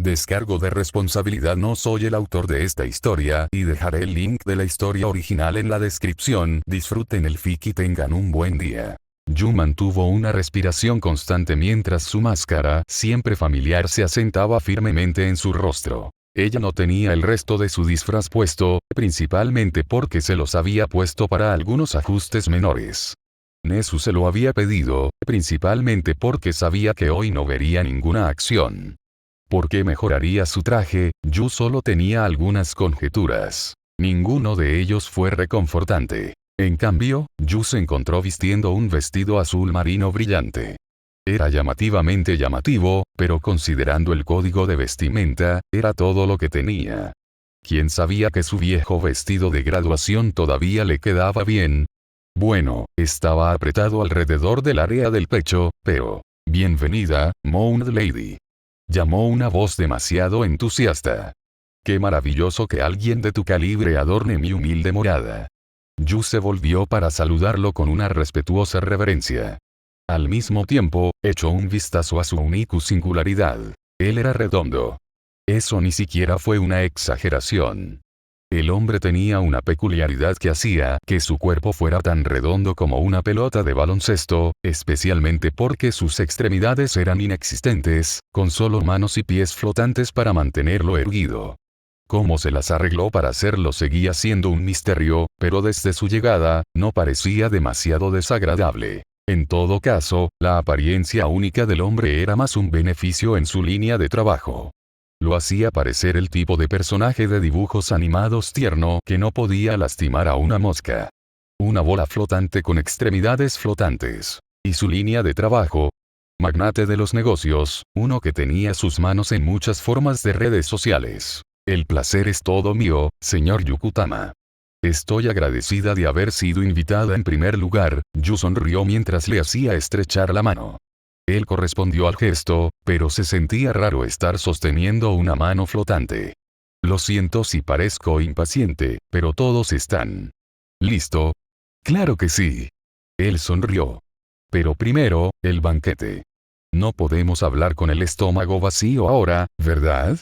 Descargo de responsabilidad. No soy el autor de esta historia y dejaré el link de la historia original en la descripción. Disfruten el fic y tengan un buen día. Yu mantuvo una respiración constante mientras su máscara, siempre familiar, se asentaba firmemente en su rostro. Ella no tenía el resto de su disfraz puesto, principalmente porque se los había puesto para algunos ajustes menores. Nezu se lo había pedido, principalmente porque sabía que hoy no vería ninguna acción. ¿Por qué mejoraría su traje? Yu solo tenía algunas conjeturas. Ninguno de ellos fue reconfortante. En cambio, Yu se encontró vistiendo un vestido azul marino brillante. Era llamativamente llamativo, pero considerando el código de vestimenta, era todo lo que tenía. ¿Quién sabía que su viejo vestido de graduación todavía le quedaba bien? Bueno, estaba apretado alrededor del área del pecho, pero... «Bienvenida, Moon Lady», llamó una voz demasiado entusiasta. «Qué maravilloso que alguien de tu calibre adorne mi humilde morada». Yu se volvió para saludarlo con una respetuosa reverencia. Al mismo tiempo, echó un vistazo a su única singularidad. Él era redondo. Eso ni siquiera fue una exageración. El hombre tenía una peculiaridad que hacía que su cuerpo fuera tan redondo como una pelota de baloncesto, especialmente porque sus extremidades eran inexistentes, con solo manos y pies flotantes para mantenerlo erguido. Cómo se las arregló para hacerlo seguía siendo un misterio, pero desde su llegada, no parecía demasiado desagradable. En todo caso, la apariencia única del hombre era más un beneficio en su línea de trabajo. Lo hacía parecer el tipo de personaje de dibujos animados tierno que no podía lastimar a una mosca. Una bola flotante con extremidades flotantes. Y su línea de trabajo. Magnate de los negocios, uno que tenía sus manos en muchas formas de redes sociales. El placer es todo mío, señor Yukutama. Estoy agradecida de haber sido invitada en primer lugar. Yu sonrió mientras le hacía estrechar la mano. Él correspondió al gesto, pero se sentía raro estar sosteniendo una mano flotante. Lo siento si parezco impaciente, pero todos están. ¿Listo? Claro que sí. Él sonrió. Pero primero, el banquete. No podemos hablar con el estómago vacío ahora, ¿verdad?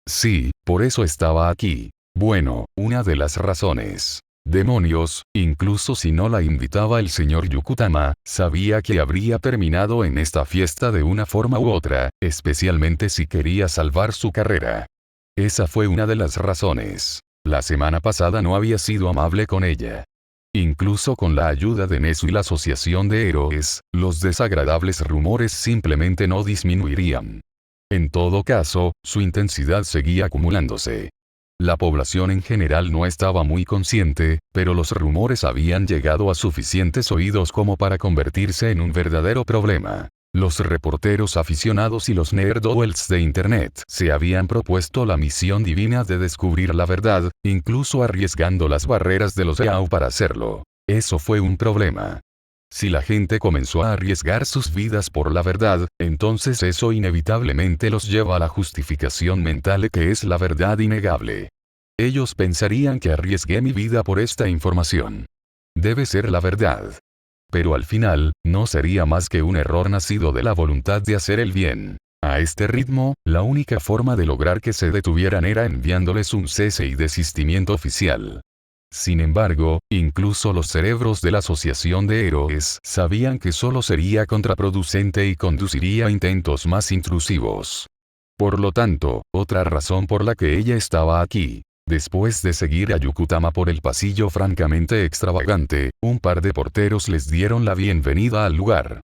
Sí, por eso estaba aquí. Bueno, una de las razones. Demonios, incluso si no la invitaba el señor Yukutama, sabía que habría terminado en esta fiesta de una forma u otra, especialmente si quería salvar su carrera. Esa fue una de las razones. La semana pasada no había sido amable con ella. Incluso con la ayuda de Nezu y la Asociación de Héroes, los desagradables rumores simplemente no disminuirían. En todo caso, su intensidad seguía acumulándose. La población en general no estaba muy consciente, pero los rumores habían llegado a suficientes oídos como para convertirse en un verdadero problema. Los reporteros aficionados y los nerd-owls de Internet se habían propuesto la misión divina de descubrir la verdad, incluso arriesgando las barreras de los Yao para hacerlo. Eso fue un problema. Si la gente comenzó a arriesgar sus vidas por la verdad, entonces eso inevitablemente los lleva a la justificación mental de que es la verdad innegable. Ellos pensarían que arriesgué mi vida por esta información. Debe ser la verdad. Pero al final, no sería más que un error nacido de la voluntad de hacer el bien. A este ritmo, la única forma de lograr que se detuvieran era enviándoles un cese y desistimiento oficial. Sin embargo, incluso los cerebros de la Asociación de Héroes sabían que solo sería contraproducente y conduciría a intentos más intrusivos. Por lo tanto, otra razón por la que ella estaba aquí. Después de seguir a Yukutama por el pasillo francamente extravagante, un par de porteros les dieron la bienvenida al lugar.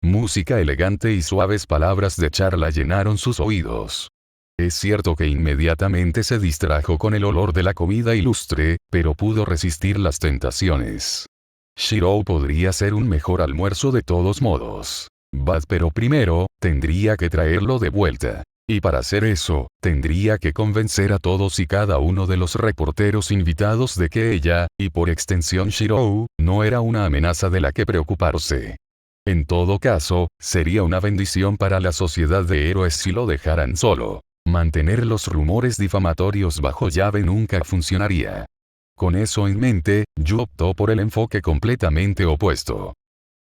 Música elegante y suaves palabras de charla llenaron sus oídos. Es cierto que inmediatamente se distrajo con el olor de la comida ilustre, pero pudo resistir las tentaciones. Shirou podría ser un mejor almuerzo de todos modos. Pero primero, tendría que traerlo de vuelta. Y para hacer eso, tendría que convencer a todos y cada uno de los reporteros invitados de que ella, y por extensión Shirou, no era una amenaza de la que preocuparse. En todo caso, sería una bendición para la sociedad de héroes si lo dejaran solo. Mantener los rumores difamatorios bajo llave nunca funcionaría. Con eso en mente, Yu optó por el enfoque completamente opuesto.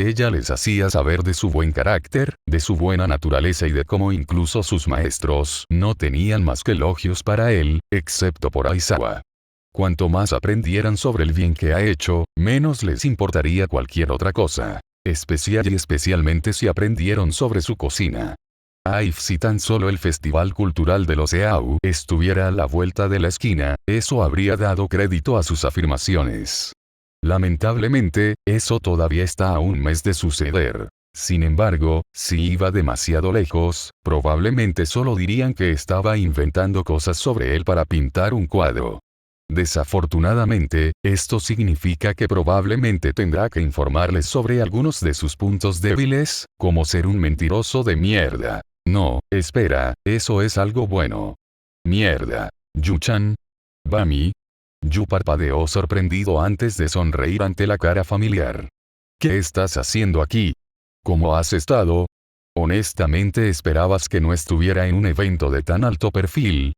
Ella les hacía saber de su buen carácter, de su buena naturaleza y de cómo incluso sus maestros no tenían más que elogios para él, excepto por Aizawa. Cuanto más aprendieran sobre el bien que ha hecho, menos les importaría cualquier otra cosa. Especialmente si aprendieron sobre su cocina. Si tan solo el Festival Cultural de los Eau estuviera a la vuelta de la esquina, eso habría dado crédito a sus afirmaciones. Lamentablemente, eso todavía está a un mes de suceder. Sin embargo, si iba demasiado lejos, probablemente solo dirían que estaba inventando cosas sobre él para pintar un cuadro. Desafortunadamente, esto significa que probablemente tendrá que informarles sobre algunos de sus puntos débiles, como ser un mentiroso de mierda. No, espera, eso es algo bueno. Mierda. Yu-chan. Bami. Yu parpadeó sorprendido antes de sonreír ante la cara familiar. ¿Qué estás haciendo aquí? ¿Cómo has estado? Honestamente esperabas que no estuviera en un evento de tan alto perfil.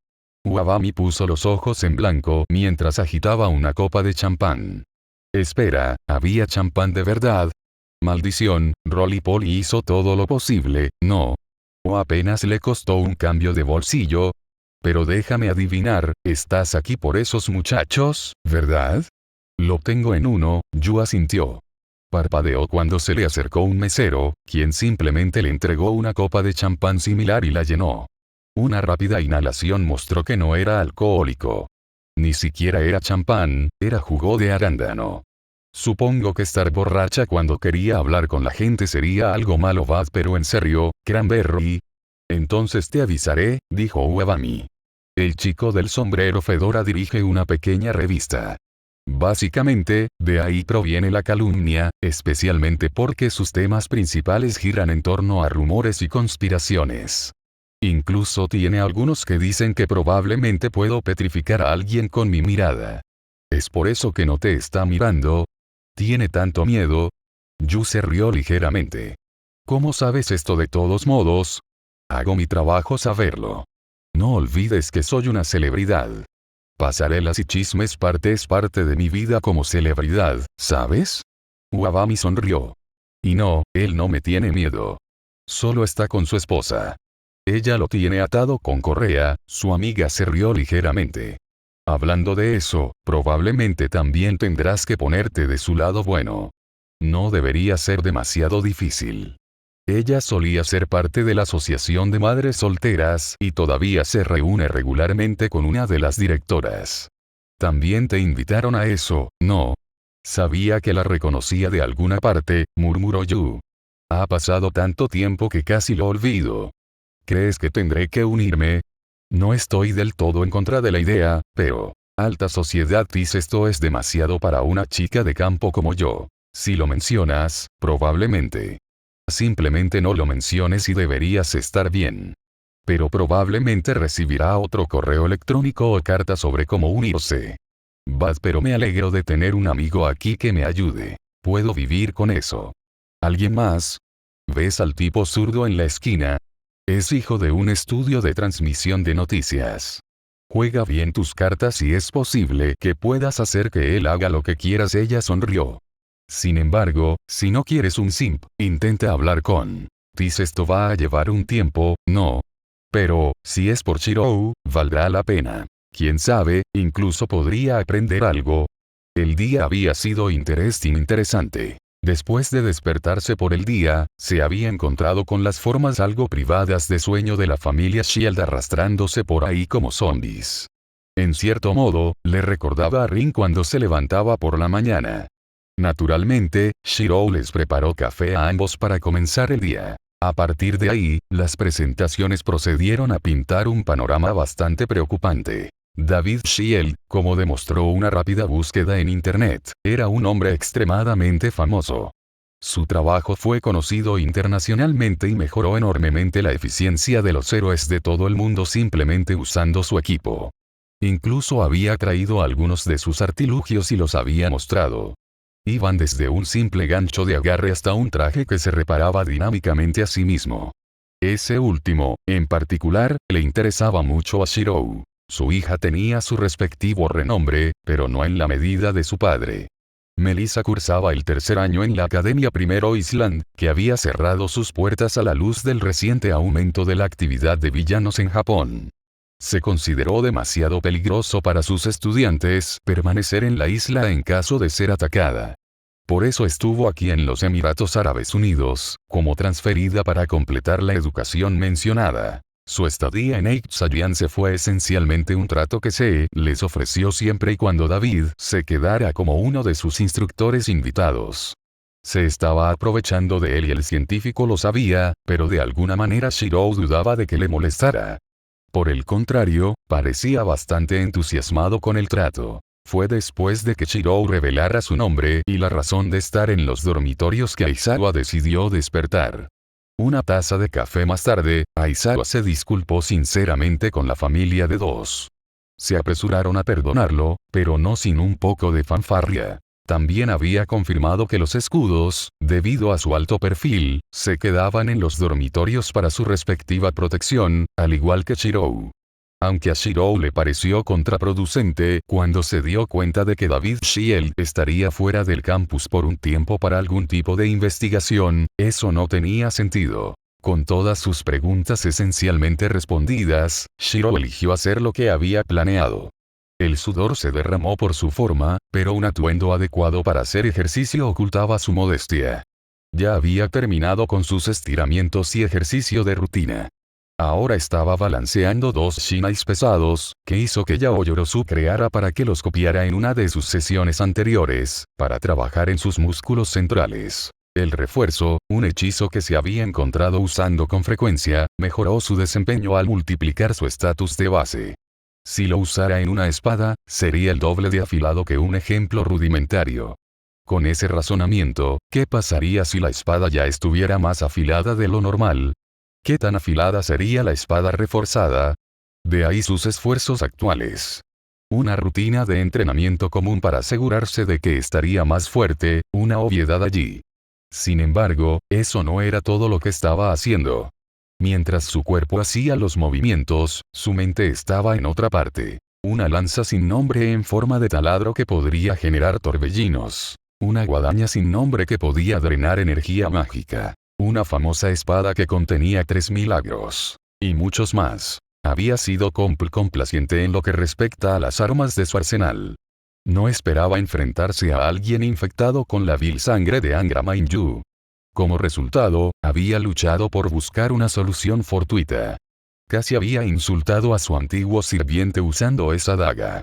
Uabami puso los ojos en blanco mientras agitaba una copa de champán. Espera, ¿había champán de verdad? Maldición, Roly-Poly hizo todo lo posible, ¿no? ¿O apenas le costó un cambio de bolsillo? Pero déjame adivinar, estás aquí por esos muchachos, ¿verdad? Lo tengo en uno, Yu asintió. Parpadeó cuando se le acercó un mesero, quien simplemente le entregó una copa de champán similar y la llenó. Una rápida inhalación mostró que no era alcohólico. Ni siquiera era champán, era jugo de arándano. Supongo que estar borracha cuando quería hablar con la gente sería algo malo, Bad, pero en serio, Cranberry. Entonces te avisaré, dijo Uebami. El chico del sombrero fedora dirige una pequeña revista. Básicamente, de ahí proviene la calumnia, especialmente porque sus temas principales giran en torno a rumores y conspiraciones. Incluso tiene algunos que dicen que probablemente puedo petrificar a alguien con mi mirada. ¿Es por eso que no te está mirando? ¿Tiene tanto miedo? Yu se rió ligeramente. ¿Cómo sabes esto de todos modos? Hago mi trabajo saberlo. No olvides que soy una celebridad. Pasarelas y chismes es parte de mi vida como celebridad, ¿sabes? Uabami sonrió. Y no, él no me tiene miedo. Solo está con su esposa. Ella lo tiene atado con correa, su amiga se rió ligeramente. Hablando de eso, probablemente también tendrás que ponerte de su lado bueno. No debería ser demasiado difícil. Ella solía ser parte de la Asociación de Madres Solteras y todavía se reúne regularmente con una de las directoras. También te invitaron a eso, ¿no? Sabía que la reconocía de alguna parte, murmuró Yu. Ha pasado tanto tiempo que casi lo olvido. ¿Crees que tendré que unirme? No estoy del todo en contra de la idea, pero alta sociedad dice esto es demasiado para una chica de campo como yo. Si lo mencionas, probablemente. Simplemente no lo menciones y deberías estar bien. Pero probablemente recibirá otro correo electrónico o carta sobre cómo unirse. Bad, pero me alegro de tener un amigo aquí que me ayude. Puedo vivir con eso. ¿Alguien más? ¿Ves al tipo zurdo en la esquina? Es hijo de un estudio de transmisión de noticias. Juega bien tus cartas y es posible que puedas hacer que él haga lo que quieras. Ella sonrió. Sin embargo, si no quieres un simp, intenta hablar con Tis. Esto va a llevar un tiempo, ¿no? Pero, si es por Shirou, valdrá la pena. Quién sabe, incluso podría aprender algo. El día había sido interesante. Después de despertarse por el día, se había encontrado con las formas algo privadas de sueño de la familia Shield arrastrándose por ahí como zombies. En cierto modo, le recordaba a Rin cuando se levantaba por la mañana. Naturalmente, Shirou les preparó café a ambos para comenzar el día. A partir de ahí, las presentaciones procedieron a pintar un panorama bastante preocupante. David Shield, como demostró una rápida búsqueda en Internet, era un hombre extremadamente famoso. Su trabajo fue conocido internacionalmente y mejoró enormemente la eficiencia de los héroes de todo el mundo simplemente usando su equipo. Incluso había traído algunos de sus artilugios y los había mostrado. Iban desde un simple gancho de agarre hasta un traje que se reparaba dinámicamente a sí mismo. Ese último, en particular, le interesaba mucho a Shirou. Su hija tenía su respectivo renombre, pero no en la medida de su padre. Melissa cursaba el tercer año en la Academia Primero Island, que había cerrado sus puertas a la luz del reciente aumento de la actividad de villanos en Japón. Se consideró demasiado peligroso para sus estudiantes permanecer en la isla en caso de ser atacada. Por eso estuvo aquí en los Emiratos Árabes Unidos, como transferida para completar la educación mencionada. Su estadía en se fue esencialmente un trato que se les ofreció siempre y cuando David se quedara como uno de sus instructores invitados. Se estaba aprovechando de él y el científico lo sabía, pero de alguna manera Shirou dudaba de que le molestara. Por el contrario, parecía bastante entusiasmado con el trato. Fue después de que Shirou revelara su nombre y la razón de estar en los dormitorios que Aizawa decidió despertar. Una taza de café más tarde, Aizawa se disculpó sinceramente con la familia de dos. Se apresuraron a perdonarlo, pero no sin un poco de fanfarria. También había confirmado que los escudos, debido a su alto perfil, se quedaban en los dormitorios para su respectiva protección, al igual que Shirou. Aunque a Shirou le pareció contraproducente cuando se dio cuenta de que David Shield estaría fuera del campus por un tiempo para algún tipo de investigación, eso no tenía sentido. Con todas sus preguntas esencialmente respondidas, Shirou eligió hacer lo que había planeado. El sudor se derramó por su forma, pero un atuendo adecuado para hacer ejercicio ocultaba su modestia. Ya había terminado con sus estiramientos y ejercicio de rutina. Ahora estaba balanceando dos shinais pesados, que hizo que Yao Yorosu creara para que los copiara en una de sus sesiones anteriores, para trabajar en sus músculos centrales. El refuerzo, un hechizo que se había encontrado usando con frecuencia, mejoró su desempeño al multiplicar su estatus de base. Si lo usara en una espada, sería el doble de afilado que un ejemplo rudimentario. Con ese razonamiento, ¿qué pasaría si la espada ya estuviera más afilada de lo normal? ¿Qué tan afilada sería la espada reforzada? De ahí sus esfuerzos actuales. Una rutina de entrenamiento común para asegurarse de que estaría más fuerte, una obviedad allí. Sin embargo, eso no era todo lo que estaba haciendo. Mientras su cuerpo hacía los movimientos, su mente estaba en otra parte. Una lanza sin nombre en forma de taladro que podría generar torbellinos. Una guadaña sin nombre que podía drenar energía mágica. Una famosa espada que contenía 3 milagros. Y muchos más. Había sido complaciente en lo que respecta a las armas de su arsenal. No esperaba enfrentarse a alguien infectado con la vil sangre de Angra Mainyu. Como resultado, había luchado por buscar una solución fortuita. Casi había insultado a su antiguo sirviente usando esa daga.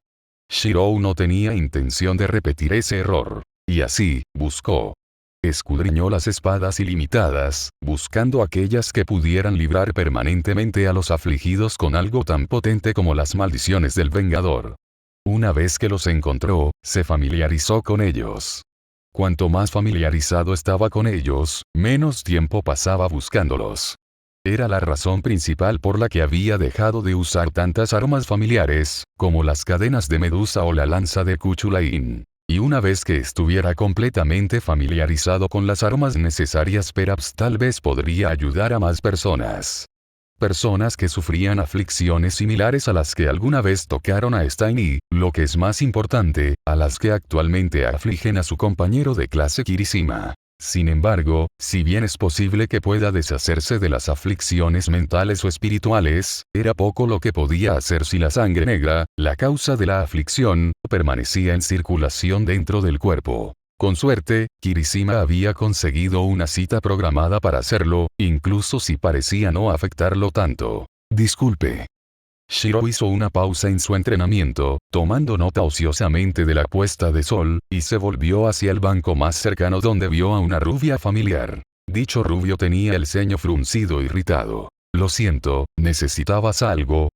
Shirou no tenía intención de repetir ese error. Y así, buscó. Escudriñó las espadas ilimitadas, buscando aquellas que pudieran librar permanentemente a los afligidos con algo tan potente como las maldiciones del Vengador. Una vez que los encontró, se familiarizó con ellos. Cuanto más familiarizado estaba con ellos, menos tiempo pasaba buscándolos. Era la razón principal por la que había dejado de usar tantas armas familiares, como las cadenas de Medusa o la lanza de Kuchulain. Y una vez que estuviera completamente familiarizado con las armas necesarias, Peraps tal vez podría ayudar a más personas. Personas que sufrían aflicciones similares a las que alguna vez tocaron a Stein y, lo que es más importante, a las que actualmente afligen a su compañero de clase Kirishima. Sin embargo, si bien es posible que pueda deshacerse de las aflicciones mentales o espirituales, era poco lo que podía hacer si la sangre negra, la causa de la aflicción, permanecía en circulación dentro del cuerpo. Con suerte, Kirishima había conseguido una cita programada para hacerlo, incluso si parecía no afectarlo tanto. Disculpe. Shirou hizo una pausa en su entrenamiento, tomando nota ociosamente de la puesta de sol, y se volvió hacia el banco más cercano donde vio a una rubia familiar. Dicho rubio tenía el ceño fruncido irritado. Lo siento, ¿necesitabas algo?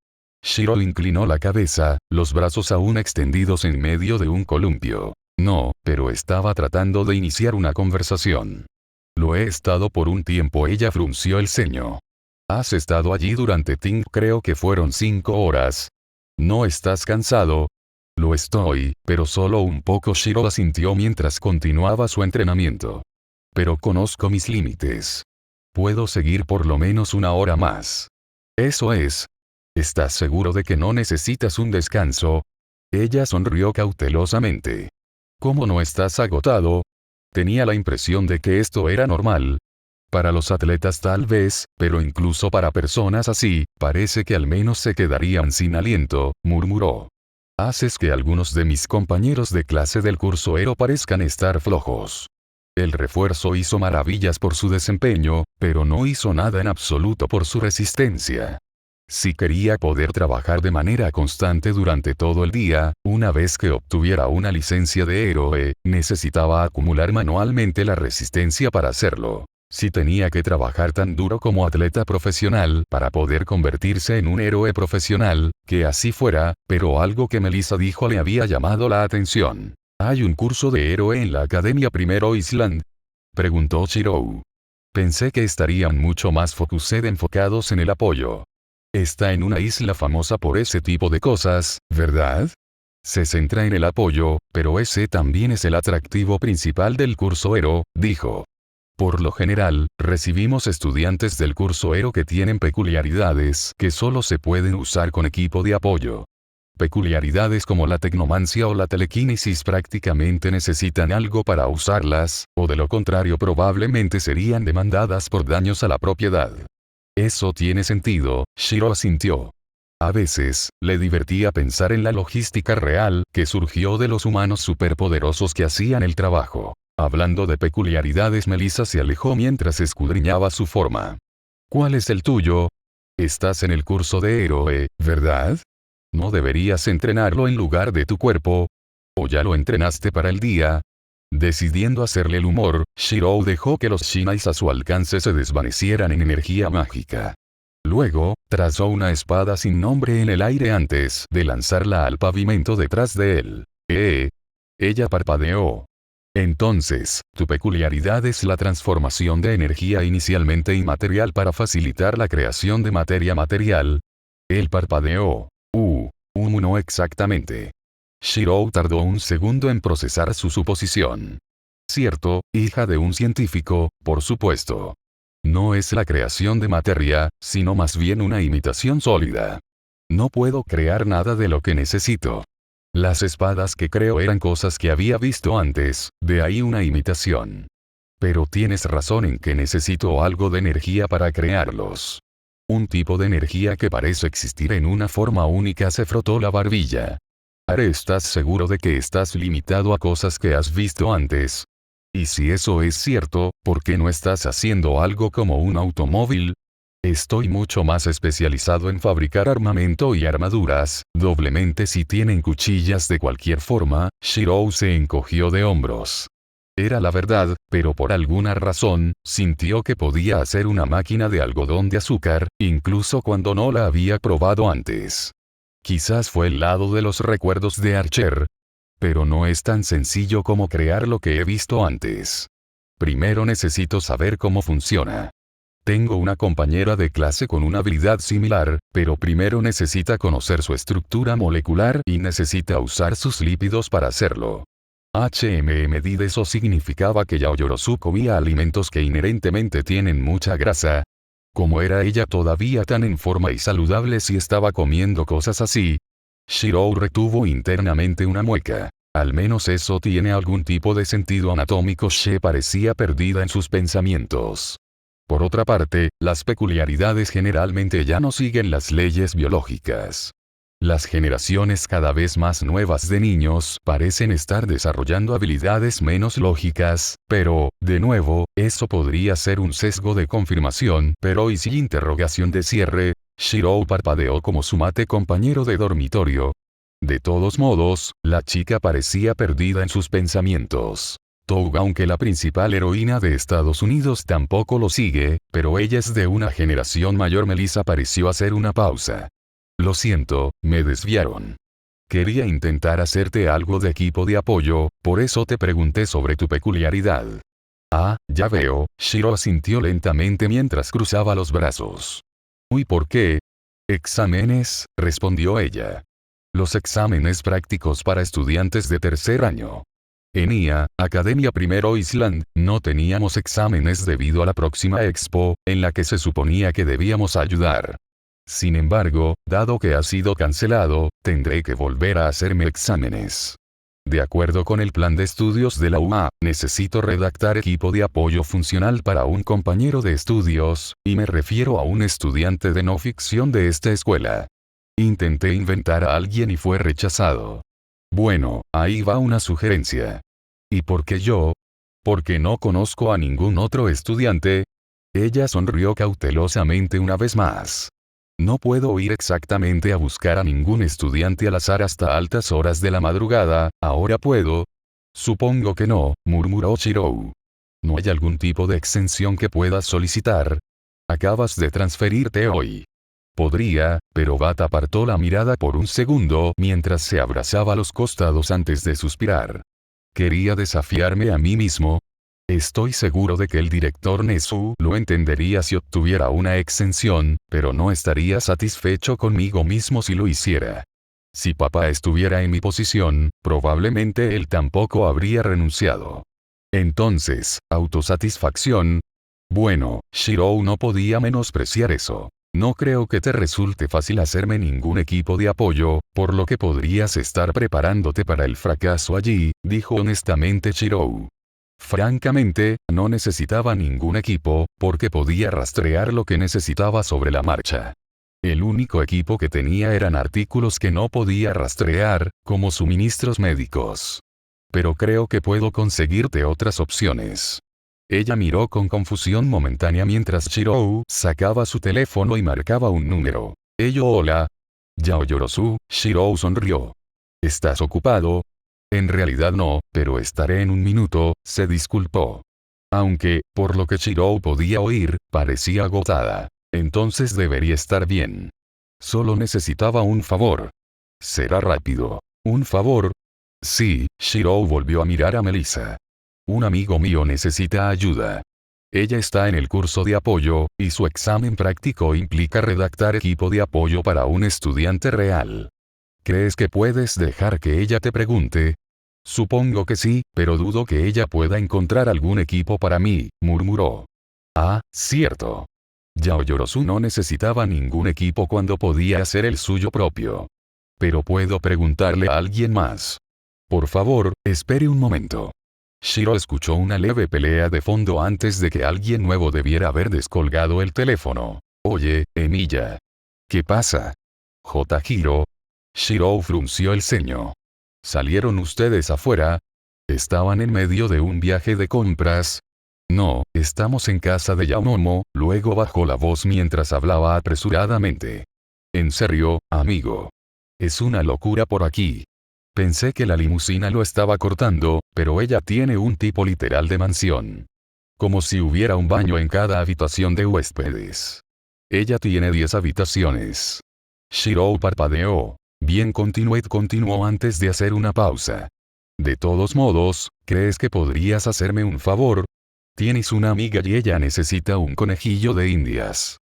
Shirou inclinó la cabeza, los brazos aún extendidos en medio de un columpio. No, pero estaba tratando de iniciar una conversación. Lo he estado por un tiempo. Ella frunció el ceño. Has estado allí durante creo que fueron 5 horas. ¿No estás cansado? Lo estoy, pero solo un poco. Shirou asintió mientras continuaba su entrenamiento. Pero conozco mis límites. Puedo seguir por lo menos 1 hora más. Eso es. ¿Estás seguro de que no necesitas un descanso? Ella sonrió cautelosamente. ¿Cómo no estás agotado? Tenía la impresión de que esto era normal. Para los atletas tal vez, pero incluso para personas así, parece que al menos se quedarían sin aliento, murmuró. Haces que algunos de mis compañeros de clase del curso Ero parezcan estar flojos. El refuerzo hizo maravillas por su desempeño, pero no hizo nada en absoluto por su resistencia. Si quería poder trabajar de manera constante durante todo el día, una vez que obtuviera una licencia de héroe, necesitaba acumular manualmente la resistencia para hacerlo. Si tenía que trabajar tan duro como atleta profesional para poder convertirse en un héroe profesional, que así fuera, pero algo que Melissa dijo le había llamado la atención. ¿Hay un curso de héroe en la Academia Primero Island? Preguntó Shirou. Pensé que estarían mucho más enfocados en el apoyo. Está en una isla famosa por ese tipo de cosas, ¿verdad? Se centra en el apoyo, pero ese también es el atractivo principal del curso Ero, dijo. Por lo general, recibimos estudiantes del curso Ero que tienen peculiaridades que solo se pueden usar con equipo de apoyo. Peculiaridades como la tecnomancia o la telequinesis prácticamente necesitan algo para usarlas, o de lo contrario probablemente serían demandadas por daños a la propiedad. Eso tiene sentido, Shiro asintió. A veces, le divertía pensar en la logística real que surgió de los humanos superpoderosos que hacían el trabajo. Hablando de peculiaridades, Melissa se alejó mientras escudriñaba su forma. ¿Cuál es el tuyo? Estás en el curso de héroe, ¿verdad? ¿No deberías entrenarlo en lugar de tu cuerpo? ¿O ya lo entrenaste para el día? Decidiendo hacerle el humor, Shirou dejó que los shinais a su alcance se desvanecieran en energía mágica. Luego, trazó una espada sin nombre en el aire antes de lanzarla al pavimento detrás de él. Ella parpadeó. Entonces, tu peculiaridad es la transformación de energía inicialmente inmaterial para facilitar la creación de materia material. Él parpadeó. No exactamente. Shirou tardó un segundo en procesar su suposición. Cierto, hija de un científico, por supuesto. No es la creación de materia, sino más bien una imitación sólida. No puedo crear nada de lo que necesito. Las espadas que creo eran cosas que había visto antes, de ahí una imitación. Pero tienes razón en que necesito algo de energía para crearlos. Un tipo de energía que parece existir en una forma única. Se frotó la barbilla. ¿Estás seguro de que estás limitado a cosas que has visto antes? Y si eso es cierto, ¿por qué no estás haciendo algo como un automóvil? Estoy mucho más especializado en fabricar armamento y armaduras, doblemente si tienen cuchillas de cualquier forma. Shirou se encogió de hombros. Era la verdad, pero por alguna razón, sintió que podía hacer una máquina de algodón de azúcar, incluso cuando no la había probado antes. Quizás fue el lado de los recuerdos de Archer. Pero no es tan sencillo como crear lo que he visto antes. Primero necesito saber cómo funciona. Tengo una compañera de clase con una habilidad similar, pero primero necesita conocer su estructura molecular y necesita usar sus lípidos para hacerlo. Eso significaba que Yaoyorozu comía alimentos que inherentemente tienen mucha grasa. ¿Cómo era ella todavía tan en forma y saludable si estaba comiendo cosas así? Shirou retuvo internamente una mueca. Al menos eso tiene algún tipo de sentido anatómico. She parecía perdida en sus pensamientos. Por otra parte, las peculiaridades generalmente ya no siguen las leyes biológicas. Las generaciones cada vez más nuevas de niños parecen estar desarrollando habilidades menos lógicas, pero, de nuevo, eso podría ser un sesgo de confirmación. Pero ¿y si interrogación de cierre? Shirou parpadeó como su mate compañero de dormitorio. De todos modos, la chica parecía perdida en sus pensamientos. Toga, aunque la principal heroína de Estados Unidos tampoco lo sigue, pero ella es de una generación mayor. Melissa pareció hacer una pausa. Lo siento, me desviaron. Quería intentar hacerte algo de equipo de apoyo, por eso te pregunté sobre tu peculiaridad. Ah, ya veo, Shiro asintió lentamente mientras cruzaba los brazos. ¿Por qué? Exámenes, respondió ella. Los exámenes prácticos para estudiantes de tercer año. En IA, Academia Primero Island, no teníamos exámenes debido a la próxima expo, en la que se suponía que debíamos ayudar. Sin embargo, dado que ha sido cancelado, tendré que volver a hacerme exámenes. De acuerdo con el plan de estudios de la UA, necesito redactar equipo de apoyo funcional para un compañero de estudios, y me refiero a un estudiante de no ficción de esta escuela. Intenté inventar a alguien y fue rechazado. Bueno, ahí va una sugerencia. ¿Y por qué yo? Porque no conozco a ningún otro estudiante. Ella sonrió cautelosamente una vez más. No puedo ir exactamente a buscar a ningún estudiante al azar hasta altas horas de la madrugada, ¿ahora puedo? Supongo que no, murmuró Shirou. ¿No hay algún tipo de exención que puedas solicitar? Acabas de transferirte hoy. Podría, pero Bat apartó la mirada por un segundo mientras se abrazaba los costados antes de suspirar. ¿Quería desafiarme a mí mismo? Estoy seguro de que el director Nezu lo entendería si obtuviera una exención, pero no estaría satisfecho conmigo mismo si lo hiciera. Si papá estuviera en mi posición, probablemente él tampoco habría renunciado. Entonces, autosatisfacción. Bueno, Shirou no podía menospreciar eso. No creo que te resulte fácil hacerme ningún equipo de apoyo, por lo que podrías estar preparándote para el fracaso allí, dijo honestamente Shirou. Francamente, no necesitaba ningún equipo, porque podía rastrear lo que necesitaba sobre la marcha. El único equipo que tenía eran artículos que no podía rastrear, como suministros médicos. Pero creo que puedo conseguirte otras opciones. Ella miró con confusión momentánea mientras Shirou sacaba su teléfono y marcaba un número. Hola. Yaoyorosu, Shirou sonrió. ¿Estás ocupado? En realidad no, pero estaré en un minuto, se disculpó. Aunque, por lo que Shirou podía oír, parecía agotada. Entonces debería estar bien. Solo necesitaba un favor. Será rápido. ¿Un favor? Sí, Shirou volvió a mirar a Melissa. Un amigo mío necesita ayuda. Ella está en el curso de apoyo, y su examen práctico implica redactar equipo de apoyo para un estudiante real. ¿Crees que puedes dejar que ella te pregunte? Supongo que sí, pero dudo que ella pueda encontrar algún equipo para mí, murmuró. Ah, cierto. Yaoyorosu no necesitaba ningún equipo cuando podía hacer el suyo propio. Pero puedo preguntarle a alguien más. Por favor, espere un momento. Shiro escuchó una leve pelea de fondo antes de que alguien nuevo debiera haber descolgado el teléfono. Oye, Emilia. ¿Qué pasa? Hiro. Shiro frunció el ceño. ¿Salieron ustedes afuera? ¿Estaban en medio de un viaje de compras? No, estamos en casa de Yaomomo, luego bajó la voz mientras hablaba apresuradamente. En serio, amigo. Es una locura por aquí. Pensé que la limusina lo estaba cortando, pero ella tiene un tipo literal de mansión. Como si hubiera un baño en cada habitación de huéspedes. Ella tiene 10 habitaciones. Shirou parpadeó. Bien, continuó antes de hacer una pausa. De todos modos, ¿crees que podrías hacerme un favor? Tienes una amiga y ella necesita un conejillo de indias.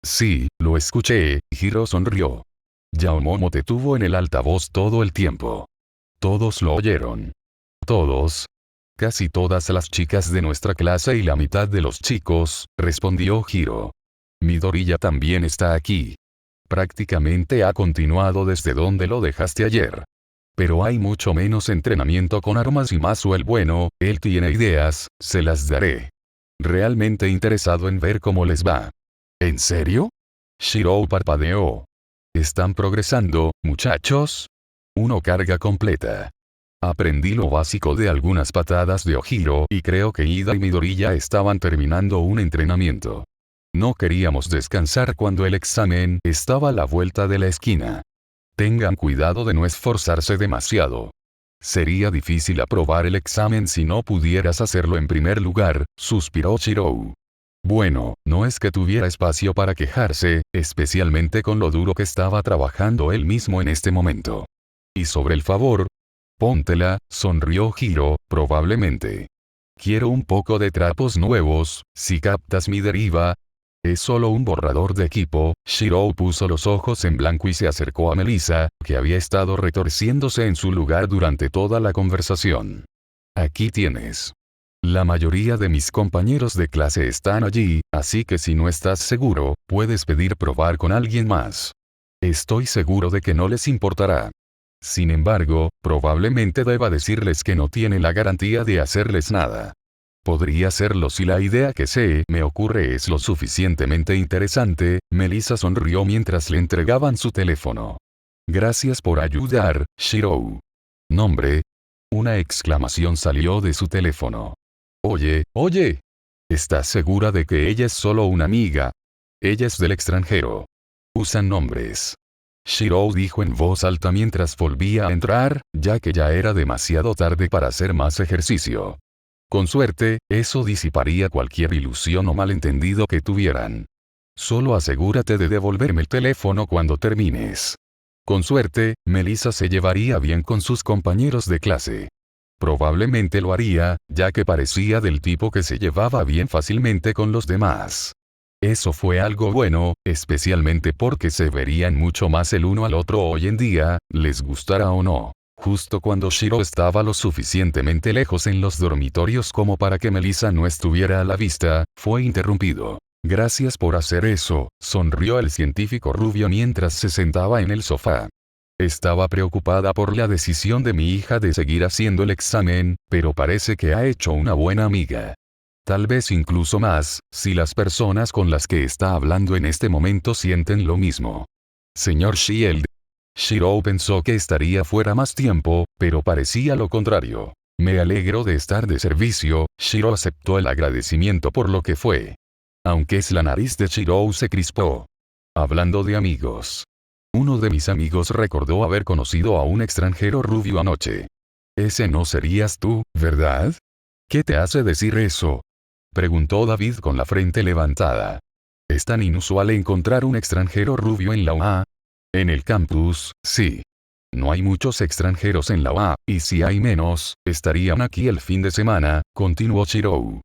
Sí, lo escuché, Hiro sonrió. Yaomomo te tuvo en el altavoz todo el tiempo. Todos lo oyeron. Todos. Casi todas las chicas de nuestra clase y la mitad de los chicos, respondió Hiro. Midoriya también está aquí. Prácticamente ha continuado desde donde lo dejaste ayer. Pero hay mucho menos entrenamiento con armas y Masuel bueno, él tiene ideas, se las daré. Realmente interesado en ver cómo les va. ¿En serio? Shirou parpadeó. ¿Están progresando, muchachos? Uno carga completa. Aprendí lo básico de algunas patadas de Ojiro y creo que Ida y Midoriya estaban terminando un entrenamiento. No queríamos descansar cuando el examen estaba a la vuelta de la esquina. Tengan cuidado de no esforzarse demasiado. Sería difícil aprobar el examen si no pudieras hacerlo en primer lugar, suspiró Shirou. Bueno, no es que tuviera espacio para quejarse, especialmente con lo duro que estaba trabajando él mismo en este momento. Y sobre el favor, póntela, sonrió Hiro, probablemente. Quiero un poco de trapos nuevos, si captas mi deriva. Es solo un borrador de equipo. Shirou puso los ojos en blanco y se acercó a Melissa, que había estado retorciéndose en su lugar durante toda la conversación. Aquí tienes. La mayoría de mis compañeros de clase están allí, así que si no estás seguro, puedes pedir probar con alguien más. Estoy seguro de que no les importará. Sin embargo, probablemente deba decirles que no tiene la garantía de hacerles nada. Podría hacerlo si la idea que se me ocurre es lo suficientemente interesante. Melissa sonrió mientras le entregaban su teléfono. Gracias por ayudar, Shiro. ¿Nombre? Una exclamación salió de su teléfono. Oye. ¿Estás segura de que ella es solo una amiga? Ella es del extranjero. Usan nombres. Shiro dijo en voz alta mientras volvía a entrar, ya que ya era demasiado tarde para hacer más ejercicio. Con suerte, eso disiparía cualquier ilusión o malentendido que tuvieran. Solo asegúrate de devolverme el teléfono cuando termines. Con suerte, Melissa se llevaría bien con sus compañeros de clase. Probablemente lo haría, ya que parecía del tipo que se llevaba bien fácilmente con los demás. Eso fue algo bueno, especialmente porque se verían mucho más el uno al otro hoy en día, les gustara o no. Justo cuando Shiro estaba lo suficientemente lejos en los dormitorios como para que Melissa no estuviera a la vista, fue interrumpido. Gracias por hacer eso, sonrió el científico rubio mientras se sentaba en el sofá. Estaba preocupada por la decisión de mi hija de seguir haciendo el examen, pero parece que ha hecho una buena amiga. Tal vez incluso más, si las personas con las que está hablando en este momento sienten lo mismo. Señor Shield. Shiro pensó que estaría fuera más tiempo, pero parecía lo contrario. Me alegro de estar de servicio. Shiro aceptó el agradecimiento por lo que fue. Aunque la nariz de Shiro se crispó. Hablando de amigos. Uno de mis amigos recordó haber conocido a un extranjero rubio anoche. Ese no serías tú, ¿verdad? ¿Qué te hace decir eso? Preguntó David con la frente levantada. ¿Es tan inusual encontrar un extranjero rubio en la UA? En el campus, sí. No hay muchos extranjeros en la UA, y si hay menos, estarían aquí el fin de semana, continuó Shiro.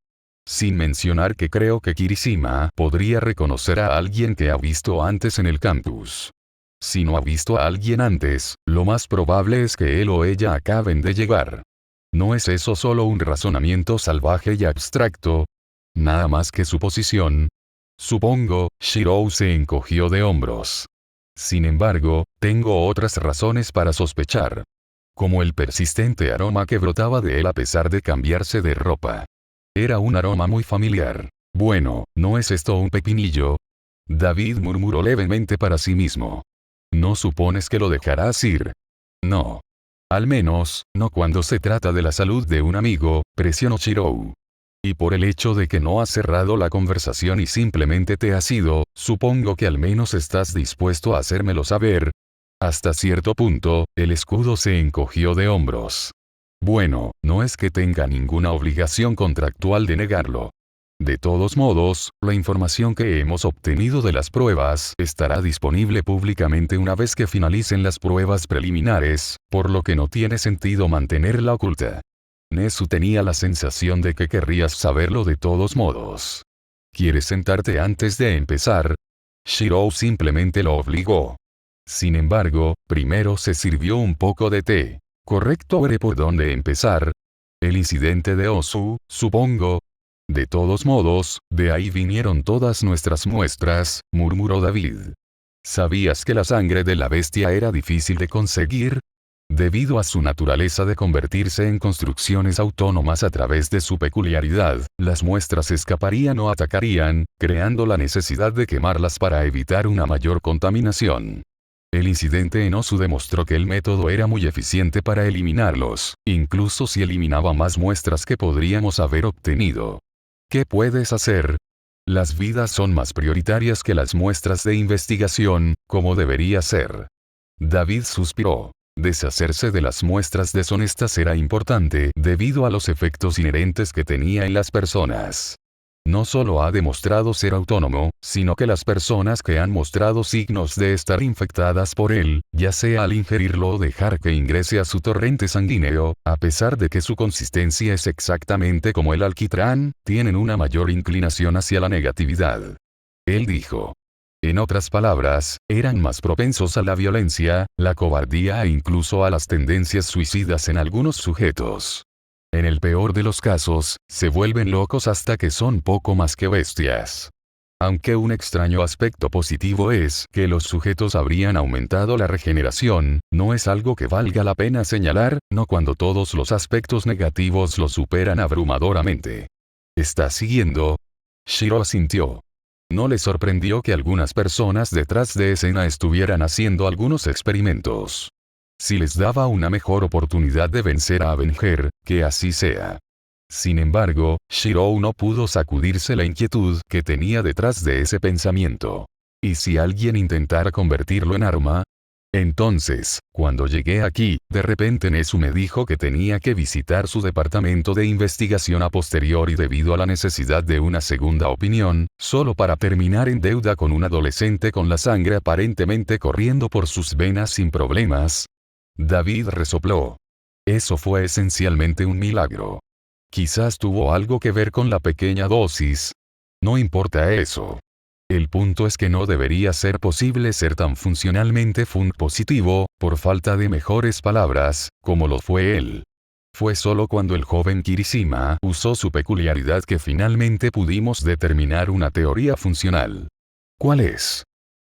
Sin mencionar que creo que Kirishima podría reconocer a alguien que ha visto antes en el campus. Si no ha visto a alguien antes, lo más probable es que él o ella acaben de llegar. ¿No es eso solo un razonamiento salvaje y abstracto? Nada más que suposición. Supongo. Shiro se encogió de hombros. Sin embargo, tengo otras razones para sospechar. Como el persistente aroma que brotaba de él a pesar de cambiarse de ropa. Era un aroma muy familiar. Bueno, ¿no es esto un pepinillo? David murmuró levemente para sí mismo. ¿No supones que lo dejarás ir? No. Al menos, no cuando se trata de la salud de un amigo, presionó Shiro. Y por el hecho de que no has cerrado la conversación y simplemente te has ido, supongo que al menos estás dispuesto a hacérmelo saber. Hasta cierto punto, el escudo se encogió de hombros. Bueno, no es que tenga ninguna obligación contractual de negarlo. De todos modos, la información que hemos obtenido de las pruebas estará disponible públicamente una vez que finalicen las pruebas preliminares, por lo que no tiene sentido mantenerla oculta. Nezu tenía la sensación de que querrías saberlo de todos modos. ¿Quieres sentarte antes de empezar? Shiro simplemente lo obligó. Sin embargo, primero se sirvió un poco de té. ¿Correcto? Veré por dónde empezar. El incidente de Osu, supongo. De todos modos, de ahí vinieron todas nuestras muestras, murmuró David. ¿Sabías que la sangre de la bestia era difícil de conseguir? Debido a su naturaleza de convertirse en construcciones autónomas a través de su peculiaridad, las muestras escaparían o atacarían, creando la necesidad de quemarlas para evitar una mayor contaminación. El incidente en Osu demostró que el método era muy eficiente para eliminarlos, incluso si eliminaba más muestras que podríamos haber obtenido. ¿Qué puedes hacer? Las vidas son más prioritarias que las muestras de investigación, como debería ser. David suspiró. Deshacerse de las muestras deshonestas era importante debido a los efectos inherentes que tenía en las personas. No solo ha demostrado ser autónomo, sino que las personas que han mostrado signos de estar infectadas por él, ya sea al ingerirlo o dejar que ingrese a su torrente sanguíneo, a pesar de que su consistencia es exactamente como el alquitrán, tienen una mayor inclinación hacia la negatividad. Él dijo. En otras palabras, eran más propensos a la violencia, la cobardía e incluso a las tendencias suicidas en algunos sujetos. En el peor de los casos, se vuelven locos hasta que son poco más que bestias. Aunque un extraño aspecto positivo es que los sujetos habrían aumentado la regeneración, no es algo que valga la pena señalar, no cuando todos los aspectos negativos lo superan abrumadoramente. ¿Está siguiendo? Shiro asintió. No le sorprendió que algunas personas detrás de escena estuvieran haciendo algunos experimentos. Si les daba una mejor oportunidad de vencer a Avenger, que así sea. Sin embargo, Shiro no pudo sacudirse la inquietud que tenía detrás de ese pensamiento. ¿Y si alguien intentara convertirlo en arma? Entonces, cuando llegué aquí, de repente Nezu me dijo que tenía que visitar su departamento de investigación a posteriori debido a la necesidad de una segunda opinión, solo para terminar en deuda con un adolescente con la sangre aparentemente corriendo por sus venas sin problemas. David resopló. Eso fue esencialmente un milagro. Quizás tuvo algo que ver con la pequeña dosis. No importa eso. El punto es que no debería ser posible ser tan funcionalmente positivo, por falta de mejores palabras, como lo fue él. Fue solo cuando el joven Kirishima usó su peculiaridad que finalmente pudimos determinar una teoría funcional. ¿Cuál es?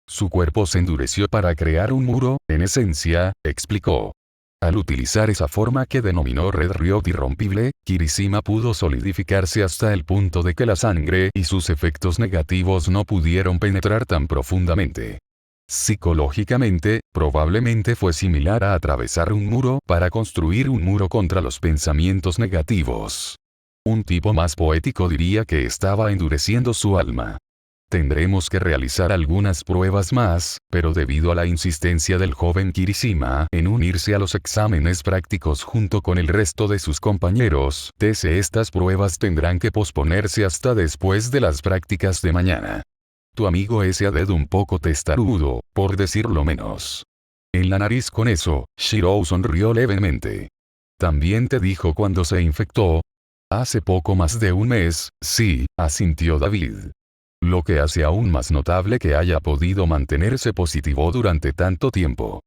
Su cuerpo se endureció para crear un muro, en esencia, explicó. Al utilizar esa forma que denominó Red Ryot irrompible, Kirishima pudo solidificarse hasta el punto de que la sangre y sus efectos negativos no pudieron penetrar tan profundamente. Psicológicamente, probablemente fue similar a atravesar un muro para construir un muro contra los pensamientos negativos. Un tipo más poético diría que estaba endureciendo su alma. Tendremos que realizar algunas pruebas más, pero debido a la insistencia del joven Kirishima en unirse a los exámenes prácticos junto con el resto de sus compañeros, estas pruebas tendrán que posponerse hasta después de las prácticas de mañana. Tu amigo es un poco testarudo, por decirlo menos. En la nariz con eso, Shiro sonrió levemente. ¿También te dijo cuando se infectó? Hace poco más de un mes, sí, asintió David. Lo que hace aún más notable que haya podido mantenerse positivo durante tanto tiempo.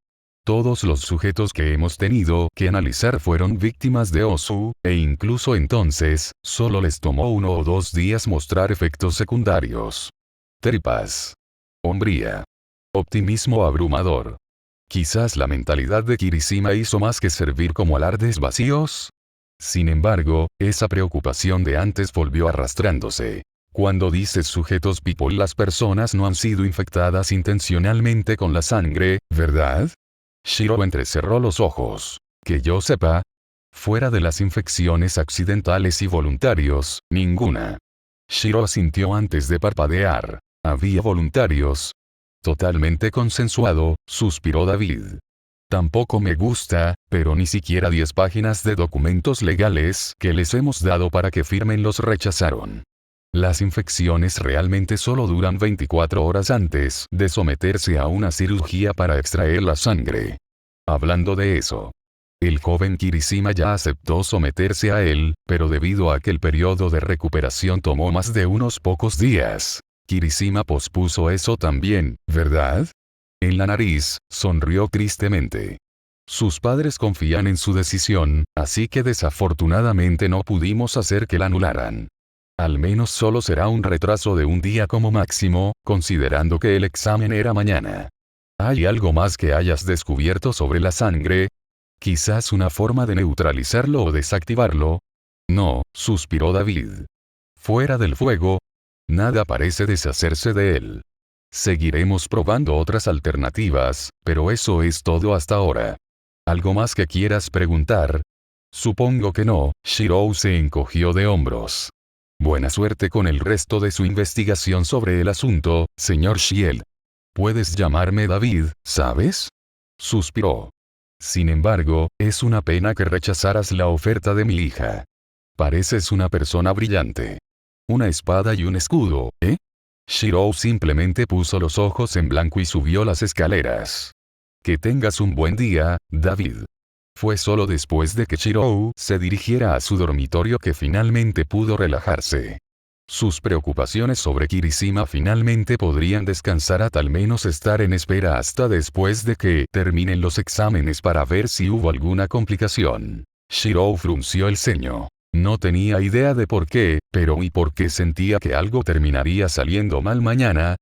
Todos los sujetos que hemos tenido que analizar fueron víctimas de Osu, e incluso entonces, solo les tomó 1 o 2 días mostrar efectos secundarios. Tripas. Hombría. Optimismo abrumador. Quizás la mentalidad de Kirishima hizo más que servir como alardes vacíos. Sin embargo, esa preocupación de antes volvió arrastrándose. Cuando dices sujetos people, las personas no han sido infectadas intencionalmente con la sangre, ¿verdad? Shiro entrecerró los ojos. Que yo sepa. Fuera de las infecciones accidentales y voluntarios, ninguna. Shiro asintió antes de parpadear. ¿Había voluntarios? Totalmente consensuado, suspiró David. Tampoco me gusta, pero ni siquiera 10 páginas de documentos legales que les hemos dado para que firmen los rechazaron. Las infecciones realmente solo duran 24 horas antes de someterse a una cirugía para extraer la sangre. Hablando de eso, el joven Kirishima ya aceptó someterse a él, pero debido a que el periodo de recuperación tomó más de unos pocos días, Kirishima pospuso eso también, ¿verdad? En la nariz, sonrió tristemente. Sus padres confían en su decisión, así que desafortunadamente no pudimos hacer que la anularan. Al menos solo será un retraso de un día como máximo, considerando que el examen era mañana. ¿Hay algo más que hayas descubierto sobre la sangre? ¿Quizás una forma de neutralizarlo o desactivarlo? No, suspiró David. Fuera del fuego, nada parece deshacerse de él. Seguiremos probando otras alternativas, pero eso es todo hasta ahora. ¿Algo más que quieras preguntar? Supongo que no, Shiro se encogió de hombros. Buena suerte con el resto de su investigación sobre el asunto, señor Shiel. Puedes llamarme David, ¿sabes? Suspiró. Sin embargo, es una pena que rechazaras la oferta de mi hija. Pareces una persona brillante. Una espada y un escudo, ¿eh? Shiro simplemente puso los ojos en blanco y subió las escaleras. Que tengas un buen día, David. Fue solo después de que Shiro se dirigiera a su dormitorio que finalmente pudo relajarse. Sus preocupaciones sobre Kirishima finalmente podrían descansar a tal menos estar en espera hasta después de que terminen los exámenes para ver si hubo alguna complicación. Shiro frunció el ceño. No tenía idea de por qué, pero ¿y por qué sentía que algo terminaría saliendo mal mañana?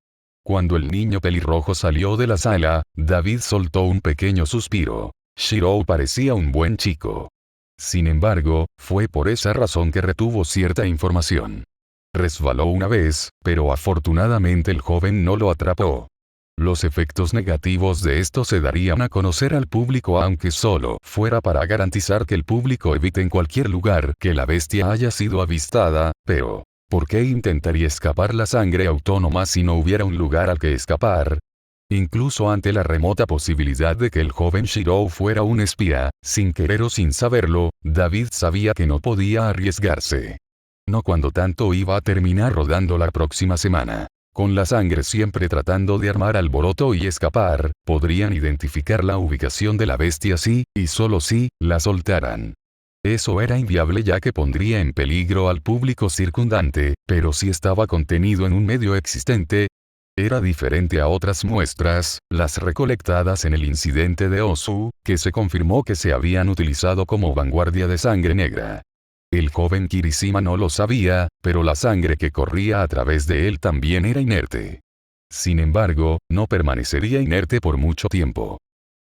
Cuando el niño pelirrojo salió de la sala, David soltó un pequeño suspiro. Shirou parecía un buen chico. Sin embargo, fue por esa razón que retuvo cierta información. Resbaló una vez, pero afortunadamente el joven no lo atrapó. Los efectos negativos de esto se darían a conocer al público, aunque solo fuera para garantizar que el público evite en cualquier lugar que la bestia haya sido avistada, pero ¿por qué intentaría escapar la sangre autónoma si no hubiera un lugar al que escapar? Incluso ante la remota posibilidad de que el joven Shirou fuera un espía, sin querer o sin saberlo, David sabía que no podía arriesgarse. No cuando tanto iba a terminar rodando la próxima semana. Con la sangre siempre tratando de armar alboroto y escapar, podrían identificar la ubicación de la bestia si, y solo si, la soltaran. Eso era inviable ya que pondría en peligro al público circundante, pero si estaba contenido en un medio existente, era diferente a otras muestras, las recolectadas en el incidente de Osu, que se confirmó que se habían utilizado como vanguardia de sangre negra. El joven Kirishima no lo sabía, pero la sangre que corría a través de él también era inerte. Sin embargo, no permanecería inerte por mucho tiempo.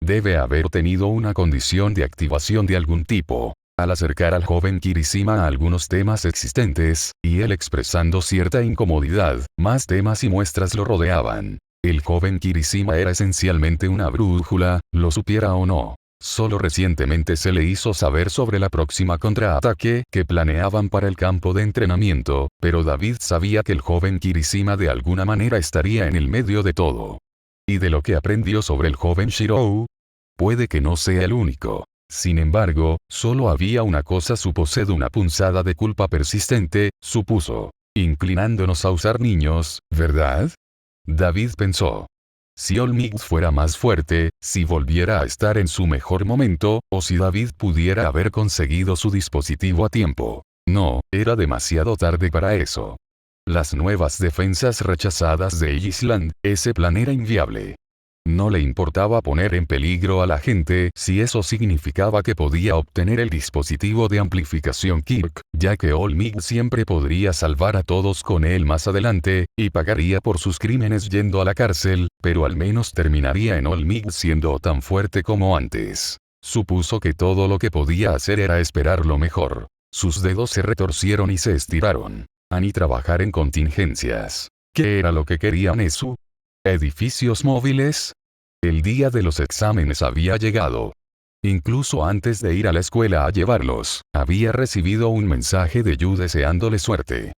Debe haber tenido una condición de activación de algún tipo. Al acercar al joven Kirishima a algunos temas existentes, y él expresando cierta incomodidad, más temas y muestras lo rodeaban. El joven Kirishima era esencialmente una brújula, lo supiera o no. Solo recientemente se le hizo saber sobre la próxima contraataque que planeaban para el campo de entrenamiento, pero David sabía que el joven Kirishima de alguna manera estaría en el medio de todo. ¿Y de lo que aprendió sobre el joven Shirou? Puede que no sea el único. Sin embargo, solo había una cosa, supused una punzada de culpa persistente, supuso. Inclinándonos a usar niños, ¿verdad? David pensó. Si Olmix fuera más fuerte, si volviera a estar en su mejor momento, o si David pudiera haber conseguido su dispositivo a tiempo. No, era demasiado tarde para eso. Las nuevas defensas rechazadas de Island, ese plan era inviable. No le importaba poner en peligro a la gente si eso significaba que podía obtener el dispositivo de amplificación Kirk, ya que Olmig siempre podría salvar a todos con él más adelante, y pagaría por sus crímenes yendo a la cárcel, pero al menos terminaría en Olmig siendo tan fuerte como antes. Supuso que todo lo que podía hacer era esperar lo mejor. Sus dedos se retorcieron y se estiraron. Y trabajar en contingencias. ¿Qué era lo que quería Nezu? ¿Edificios móviles? El día de los exámenes había llegado. Incluso antes de ir a la escuela a llevarlos, había recibido un mensaje de Yu deseándole suerte.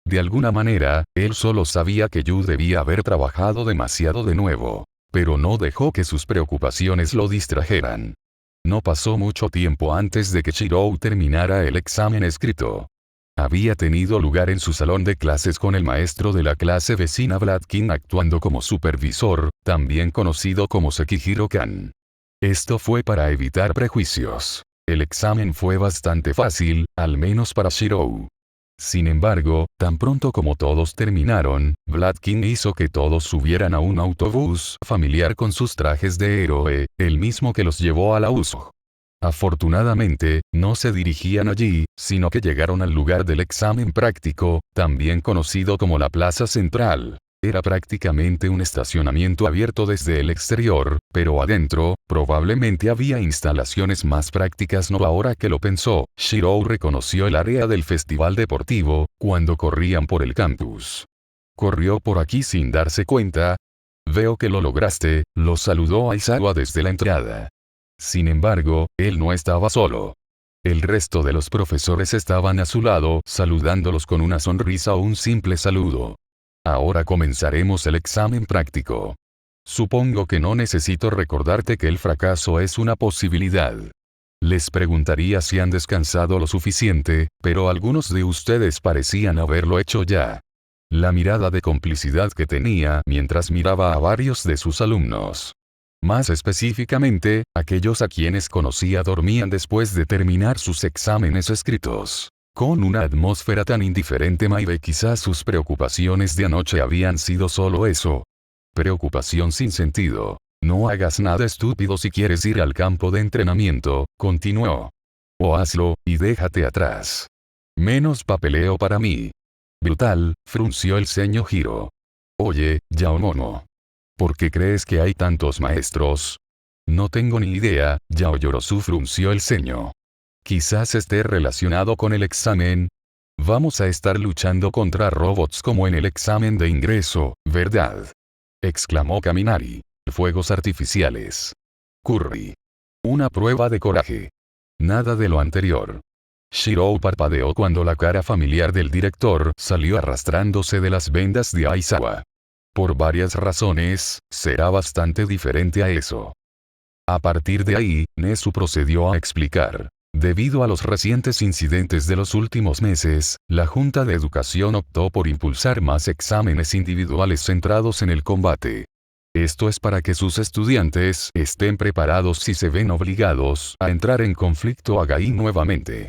De alguna manera, él solo sabía que Yu debía haber trabajado demasiado de nuevo. Pero no dejó que sus preocupaciones lo distrajeran. No pasó mucho tiempo antes de que Shirou terminara el examen escrito. Había tenido lugar en su salón de clases con el maestro de la clase vecina Vladkin actuando como supervisor, también conocido como Sekihiro-kan. Esto fue para evitar prejuicios. El examen fue bastante fácil, al menos para Shirou. Sin embargo, tan pronto como todos terminaron, Vladkin hizo que todos subieran a un autobús familiar con sus trajes de héroe, el mismo que los llevó a la USO. Afortunadamente, no se dirigían allí, sino que llegaron al lugar del examen práctico, también conocido como la Plaza Central. Era prácticamente un estacionamiento abierto desde el exterior, pero adentro, probablemente había instalaciones más prácticas. No, ahora que lo pensó, Shirou reconoció el área del festival deportivo, cuando corrían por el campus. Corrió por aquí sin darse cuenta. Veo que lo lograste, lo saludó Aizawa desde la entrada. Sin embargo, él no estaba solo. El resto de los profesores estaban a su lado, saludándolos con una sonrisa o un simple saludo. Ahora comenzaremos el examen práctico. Supongo que no necesito recordarte que el fracaso es una posibilidad. Les preguntaría si han descansado lo suficiente, pero algunos de ustedes parecían haberlo hecho ya. La mirada de complicidad que tenía mientras miraba a varios de sus alumnos. Más específicamente, aquellos a quienes conocía dormían después de terminar sus exámenes escritos. Con una atmósfera tan indiferente, Maybe quizás sus preocupaciones de anoche habían sido solo eso. Preocupación sin sentido. No hagas nada estúpido si quieres ir al campo de entrenamiento, continuó. O hazlo, y déjate atrás. Menos papeleo para mí. Brutal, frunció el ceño Hiro. Oye, Yaomomo. ¿Por qué crees que hay tantos maestros? No tengo ni idea, Yaoyorozu frunció el ceño. Quizás esté relacionado con el examen. Vamos a estar luchando contra robots como en el examen de ingreso, ¿verdad? Exclamó Kaminari. Fuegos artificiales. Curry. Una prueba de coraje. Nada de lo anterior. Shirou parpadeó cuando la cara familiar del director salió arrastrándose de las vendas de Aizawa. Por varias razones, será bastante diferente a eso. A partir de ahí, Nezu procedió a explicar. Debido a los recientes incidentes de los últimos meses, la Junta de Educación optó por impulsar más exámenes individuales centrados en el combate. Esto es para que sus estudiantes estén preparados si se ven obligados a entrar en conflicto Agai nuevamente.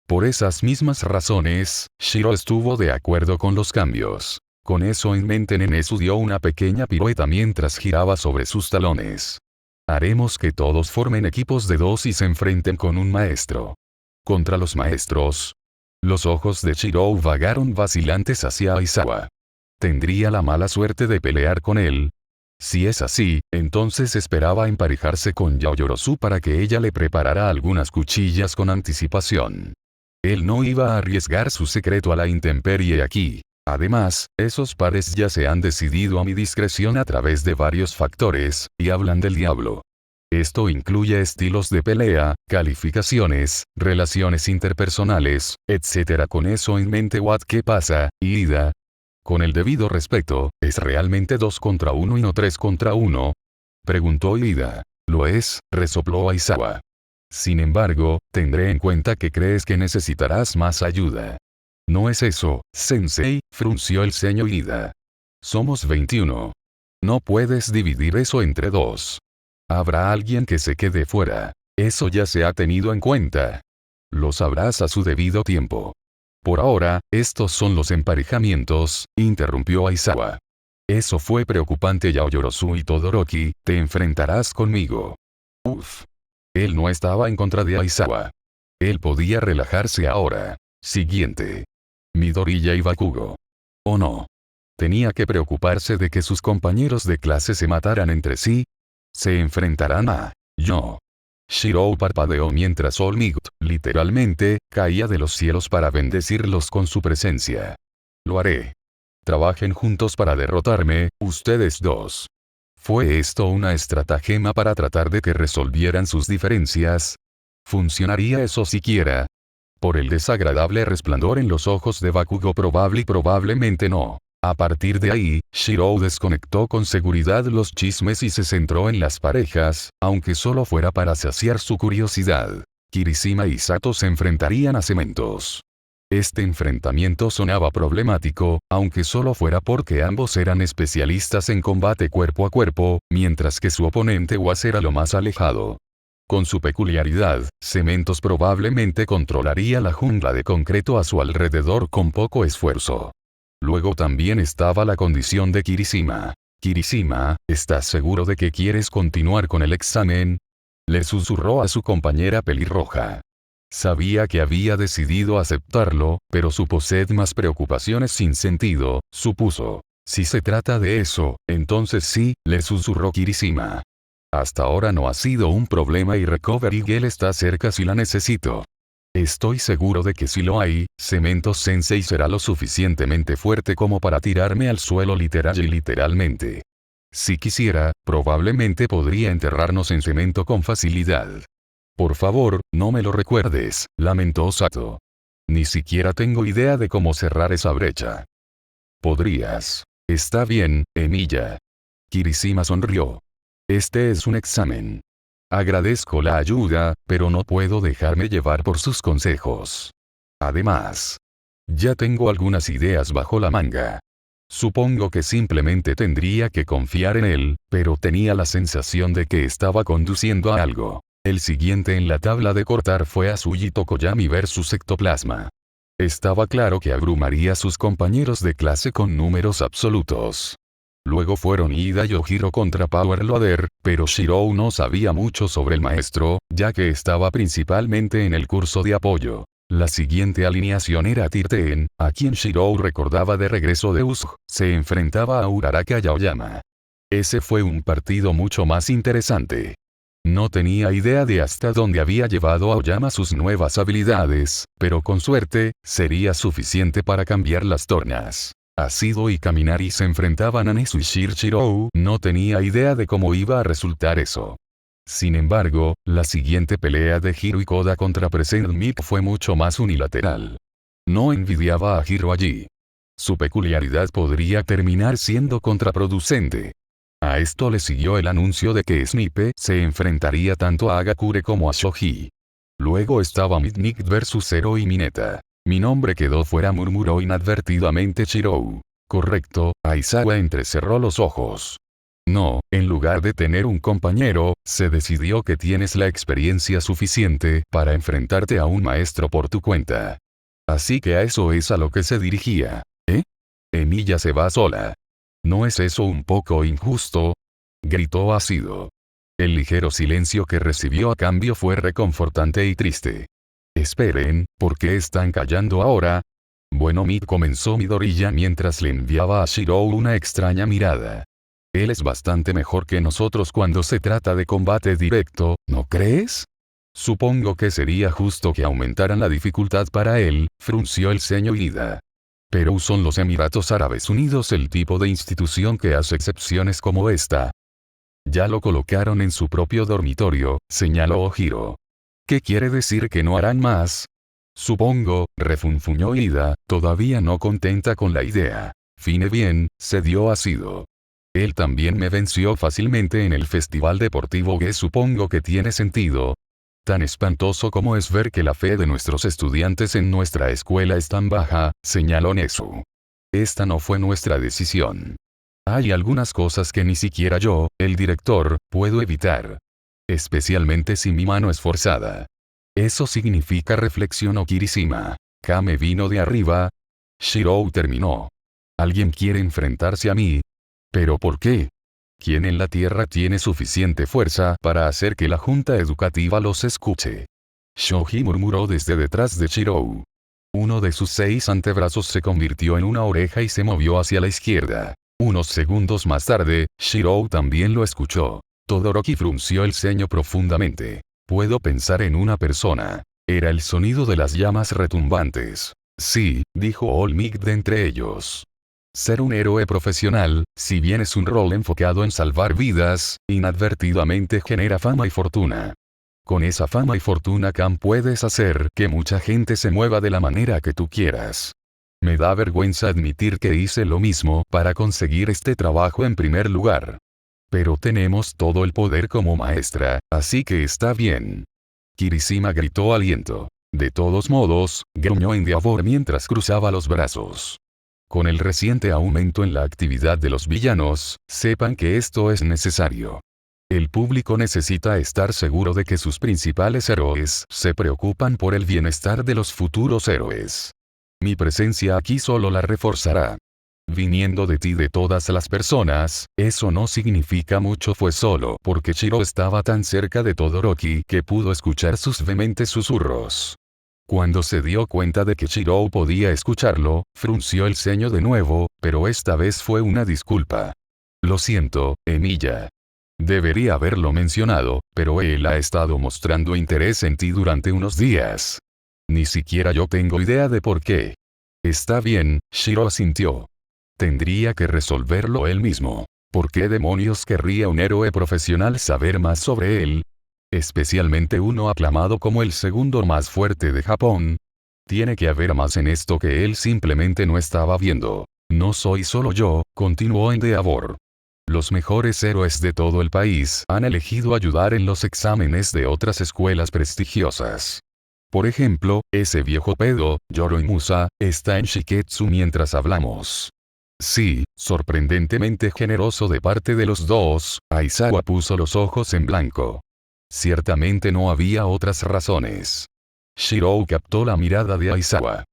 Por esas mismas razones, Shiro estuvo de acuerdo con los cambios. Con eso en mente Nezu dio una pequeña pirueta mientras giraba sobre sus talones. Haremos que todos formen equipos de 2 y se enfrenten con un maestro. Contra los maestros. Los ojos de Shirou vagaron vacilantes hacia Aizawa. ¿Tendría la mala suerte de pelear con él? Si es así, entonces esperaba emparejarse con Yaoyorozu para que ella le preparara algunas cuchillas con anticipación. Él no iba a arriesgar su secreto a la intemperie aquí. Además, esos pares ya se han decidido a mi discreción a través de varios factores, y hablan del diablo. Esto incluye estilos de pelea, calificaciones, relaciones interpersonales, etc. Con eso en mente, ¿qué pasa, Ida? Con el debido respeto, ¿es realmente 2 contra 1 y no 3 contra 1? Preguntó Ida. Lo es, resopló Aizawa. Sin embargo, tendré en cuenta que crees que necesitarás más ayuda. No es eso, Sensei, frunció el ceño Ida. Somos 21. No puedes dividir eso entre 2. Habrá alguien que se quede fuera. Eso ya se ha tenido en cuenta. Lo sabrás a su debido tiempo. Por ahora, estos son los emparejamientos, interrumpió Aizawa. Eso fue preocupante Yaoyorozu y Todoroki, te enfrentarás conmigo. Uf. Él no estaba en contra de Aizawa. Él podía relajarse ahora. Siguiente. Midoriya y Bakugo. ¿O no? Tenía que preocuparse de que sus compañeros de clase se mataran entre sí. Se enfrentarán a yo. Shirou parpadeó mientras All Might, literalmente, caía de los cielos para bendecirlos con su presencia. Lo haré. Trabajen juntos para derrotarme, ustedes dos. ¿Fue esto una estratagema para tratar de que resolvieran sus diferencias? ¿Funcionaría eso siquiera? Por el desagradable resplandor en los ojos de Bakugo probablemente no. A partir de ahí, Shirou desconectó con seguridad los chismes y se centró en las parejas, aunque solo fuera para saciar su curiosidad. Kirishima y Sato se enfrentarían a Cementos. Este enfrentamiento sonaba problemático, aunque solo fuera porque ambos eran especialistas en combate cuerpo a cuerpo, mientras que su oponente Was era lo más alejado. Con su peculiaridad, Cementos probablemente controlaría la jungla de concreto a su alrededor con poco esfuerzo. Luego también estaba la condición de Kirishima. Kirishima, ¿estás seguro de que quieres continuar con el examen? Le susurró a su compañera pelirroja. Sabía que había decidido aceptarlo, pero supo sed más preocupaciones sin sentido, supuso. Si se trata de eso, entonces sí, le susurró Kirishima. Hasta ahora no ha sido un problema y Recovery Gel está cerca si la necesito. Estoy seguro de que si lo hay, Cementos Sensei será lo suficientemente fuerte como para tirarme al suelo literal y literalmente. Si quisiera, probablemente podría enterrarnos en cemento con facilidad. Por favor, no me lo recuerdes, lamentó Sato. Ni siquiera tengo idea de cómo cerrar esa brecha. Podrías. Está bien, Emilia. Kirishima sonrió. Este es un examen. Agradezco la ayuda, pero no puedo dejarme llevar por sus consejos. Además, ya tengo algunas ideas bajo la manga. Supongo que simplemente tendría que confiar en él, pero tenía la sensación de que estaba conduciendo a algo. El siguiente en la tabla de cortar fue Azuyi Tokoyami versus Ectoplasma. Estaba claro que abrumaría a sus compañeros de clase con números absolutos. Luego fueron Ida y Ojiro contra Power Loader, pero Shirou no sabía mucho sobre el maestro, ya que estaba principalmente en el curso de apoyo. La siguiente alineación era Tirten, a quien Shirou recordaba de regreso de Uzg, se enfrentaba a Uraraka y Aoyama. Ese fue un partido mucho más interesante. No tenía idea de hasta dónde había llevado Aoyama sus nuevas habilidades, pero con suerte, sería suficiente para cambiar las tornas. Asido y Kaminari se enfrentaban a Nezu y Shirou, no tenía idea de cómo iba a resultar eso. Sin embargo, la siguiente pelea de Hiro y Koda contra Present Mip fue mucho más unilateral. No envidiaba a Hiro allí. Su peculiaridad podría terminar siendo contraproducente. A esto le siguió el anuncio de que Snipe se enfrentaría tanto a Agakure como a Shoji. Luego estaba Midnight vs Zero y Mineta. Mi nombre quedó fuera, murmuró inadvertidamente Shirou. Correcto, Aizawa entrecerró los ojos. No, en lugar de tener un compañero, se decidió que tienes la experiencia suficiente para enfrentarte a un maestro por tu cuenta. Así que a eso es a lo que se dirigía. ¿Eh? Emilia se va sola. ¿No es eso un poco injusto? Gritó Asido. El ligero silencio que recibió a cambio fue reconfortante y triste. Esperen, ¿por qué están callando ahora? Bueno, comenzó Midoriya mientras le enviaba a Shirou una extraña mirada. Él es bastante mejor que nosotros cuando se trata de combate directo, ¿no crees? Supongo que sería justo que aumentaran la dificultad para él, frunció el ceño Ida. Pero son los Emiratos Árabes Unidos el tipo de institución que hace excepciones como esta. Ya lo colocaron en su propio dormitorio, señaló Hiro. ¿Qué quiere decir que no harán más? Supongo, refunfuñó Ida, todavía no contenta con la idea. Fine bien, se dio Asido. Él también me venció fácilmente en el festival deportivo que supongo que tiene sentido. Tan espantoso como es ver que la fe de nuestros estudiantes en nuestra escuela es tan baja, señaló Nezu. Esta no fue nuestra decisión. Hay algunas cosas que ni siquiera yo, el director, puedo evitar. Especialmente si mi mano es forzada. Eso significa reflexionó Kirishima. Kame vino de arriba. Shirou terminó. ¿Alguien quiere enfrentarse a mí? ¿Pero por qué? ¿Quién en la Tierra tiene suficiente fuerza para hacer que la junta educativa los escuche? Shoji murmuró desde detrás de Shirou. Uno de sus 6 antebrazos se convirtió en una oreja y se movió hacia la izquierda. Unos segundos más tarde, Shirou también lo escuchó. Todoroki frunció el ceño profundamente. Puedo pensar en una persona. Era el sonido de las llamas retumbantes. Sí, dijo Olmig de entre ellos. Ser un héroe profesional, si bien es un rol enfocado en salvar vidas, inadvertidamente genera fama y fortuna. Con esa fama y fortuna, Khan, puedes hacer que mucha gente se mueva de la manera que tú quieras. Me da vergüenza admitir que hice lo mismo para conseguir este trabajo en primer lugar. Pero tenemos todo el poder como maestra, así que está bien. Kirishima gritó aliento. De todos modos, gruñó Endeavor mientras cruzaba los brazos. Con el reciente aumento en la actividad de los villanos, sepan que esto es necesario. El público necesita estar seguro de que sus principales héroes se preocupan por el bienestar de los futuros héroes. Mi presencia aquí solo la reforzará. Viniendo de ti de todas las personas, eso no significa mucho, fue solo porque Shiro estaba tan cerca de Todoroki que pudo escuchar sus vehementes susurros. Cuando se dio cuenta de que Shirou podía escucharlo, frunció el ceño de nuevo, pero esta vez fue una disculpa. Lo siento, Emilia. Debería haberlo mencionado, pero él ha estado mostrando interés en ti durante unos días. Ni siquiera yo tengo idea de por qué. Está bien, Shiro asintió. Tendría que resolverlo él mismo. ¿Por qué demonios querría un héroe profesional saber más sobre él? Especialmente uno aclamado como el segundo más fuerte de Japón. Tiene que haber más en esto que él simplemente no estaba viendo. No soy solo yo, continuó Endeavor. Los mejores héroes de todo el país han elegido ayudar en los exámenes de otras escuelas prestigiosas. Por ejemplo, ese viejo pedo, Yoroimusa, está en Shiketsu mientras hablamos. Sí, sorprendentemente generoso de parte de los dos, Aizawa puso los ojos en blanco. Ciertamente no había otras razones. Shirou captó la mirada de Aizawa.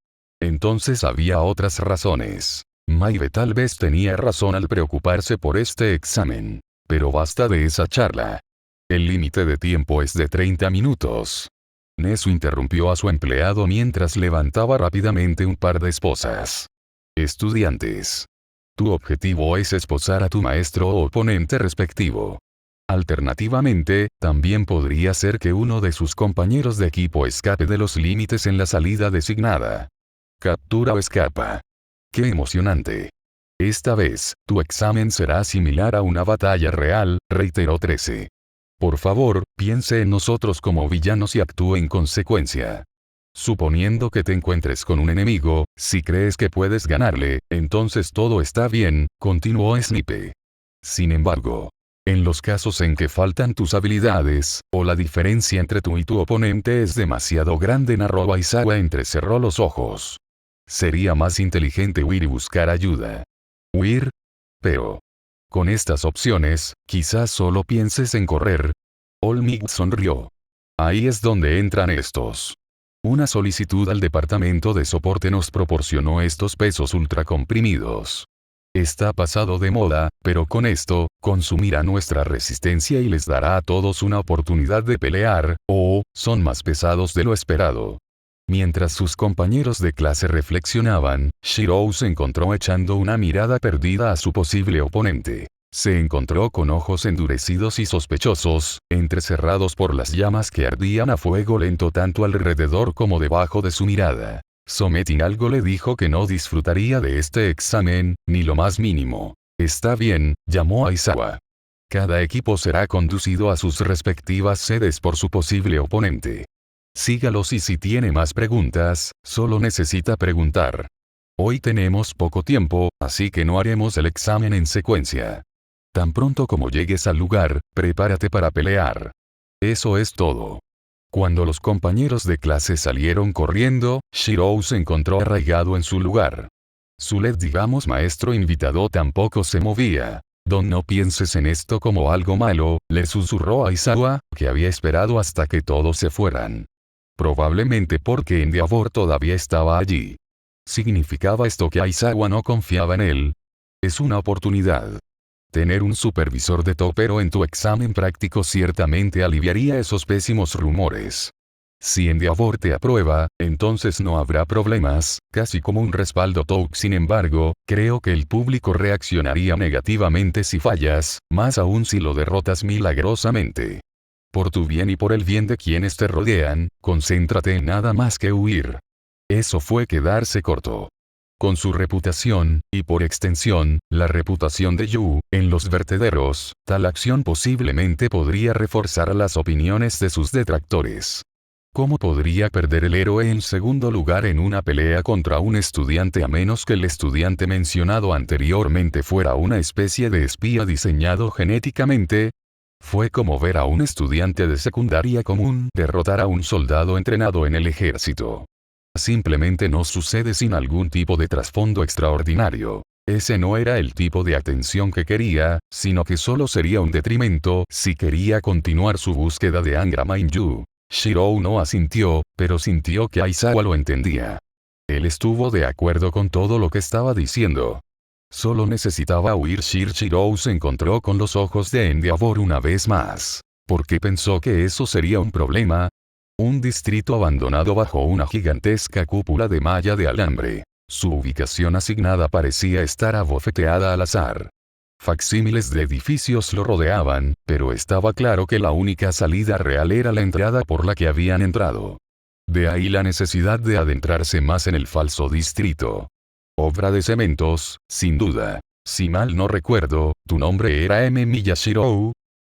Entonces había otras razones. Maibe tal vez tenía razón al preocuparse por este examen. Pero basta de esa charla. El límite de tiempo es de 30 minutos. Nezu interrumpió a su empleado mientras levantaba rápidamente un par de esposas. Estudiantes. Tu objetivo es esposar a tu maestro o oponente respectivo. Alternativamente, también podría ser que uno de sus compañeros de equipo escape de los límites en la salida designada. Captura o escapa. ¡Qué emocionante! Esta vez, tu examen será similar a una batalla real, reiteró 13. Por favor, piense en nosotros como villanos y actúe en consecuencia. Suponiendo que te encuentres con un enemigo, si crees que puedes ganarle, entonces todo está bien, continuó Snipe. Sin embargo, en los casos en que faltan tus habilidades, o la diferencia entre tú y tu oponente es demasiado grande, narró Aizawa. Entrecerró los ojos. Sería más inteligente huir y buscar ayuda. ¿Huir? Pero con estas opciones, quizás solo pienses en correr. Olmig sonrió. Ahí es donde entran estos. Una solicitud al departamento de soporte nos proporcionó estos pesos ultracomprimidos. Está pasado de moda, pero con esto, consumirá nuestra resistencia y les dará a todos una oportunidad de pelear, o, son más pesados de lo esperado. Mientras sus compañeros de clase reflexionaban, Shirou se encontró echando una mirada perdida a su posible oponente. Se encontró con ojos endurecidos y sospechosos, entrecerrados por las llamas que ardían a fuego lento tanto alrededor como debajo de su mirada. Sometin algo le dijo que no disfrutaría de este examen, ni lo más mínimo. Está bien, llamó a Aizawa. Cada equipo será conducido a sus respectivas sedes por su posible oponente. Sígalos y si tiene más preguntas, solo necesita preguntar. Hoy tenemos poco tiempo, así que no haremos el examen en secuencia. Tan pronto como llegues al lugar, prepárate para pelear. Eso es todo. Cuando los compañeros de clase salieron corriendo, Shirou se encontró arraigado en su lugar. Su digamos maestro invitado tampoco se movía. Don, no pienses en esto como algo malo, le susurró a Aizawa, que había esperado hasta que todos se fueran. Probablemente porque Endeavor todavía estaba allí. ¿Significaba esto que Aizawa no confiaba en él? Es una oportunidad. Tener un supervisor de topero en tu examen práctico ciertamente aliviaría esos pésimos rumores. Si Endeavor te aprueba, entonces no habrá problemas, casi como un respaldo Touk. Sin embargo, creo que el público reaccionaría negativamente si fallas, más aún si lo derrotas milagrosamente. Por tu bien y por el bien de quienes te rodean, concéntrate en nada más que huir. Eso fue quedarse corto. Con su reputación, y por extensión, la reputación de Yu, en los vertederos, tal acción posiblemente podría reforzar las opiniones de sus detractores. ¿Cómo podría perder el héroe en segundo lugar en una pelea contra un estudiante a menos que el estudiante mencionado anteriormente fuera una especie de espía diseñado genéticamente? Fue como ver a un estudiante de secundaria común derrotar a un soldado entrenado en el ejército. Simplemente no sucede sin algún tipo de trasfondo extraordinario. Ese no era el tipo de atención que quería, sino que solo sería un detrimento si quería continuar su búsqueda de Angra Mainyu. Shirou no asintió, pero sintió que Aizawa lo entendía. Él estuvo de acuerdo con todo lo que estaba diciendo. Solo necesitaba huir. Shirou se encontró con los ojos de Endeavor una vez más. ¿Por qué pensó que eso sería un problema? Un distrito abandonado bajo una gigantesca cúpula de malla de alambre. Su ubicación asignada parecía estar abofeteada al azar. Facsímiles de edificios lo rodeaban, pero estaba claro que la única salida real era la entrada por la que habían entrado. De ahí la necesidad de adentrarse más en el falso distrito. Obra de cementos, sin duda. Si mal no recuerdo, tu nombre era Miyashiro.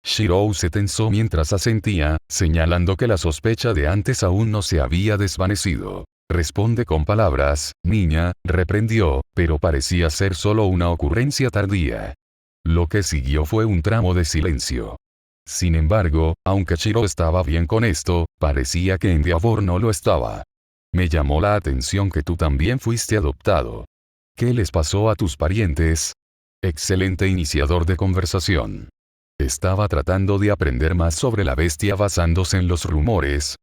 Shirou se tensó mientras asentía, señalando que la sospecha de antes aún no se había desvanecido. Responde con palabras, niña, reprendió, pero parecía ser solo una ocurrencia tardía. Lo que siguió fue un tramo de silencio. Sin embargo, aunque Shirou estaba bien con esto, parecía que Endeavor no lo estaba. Me llamó la atención que tú también fuiste adoptado. ¿Qué les pasó a tus parientes? Excelente iniciador de conversación. Estaba tratando de aprender más sobre la bestia basándose en los rumores.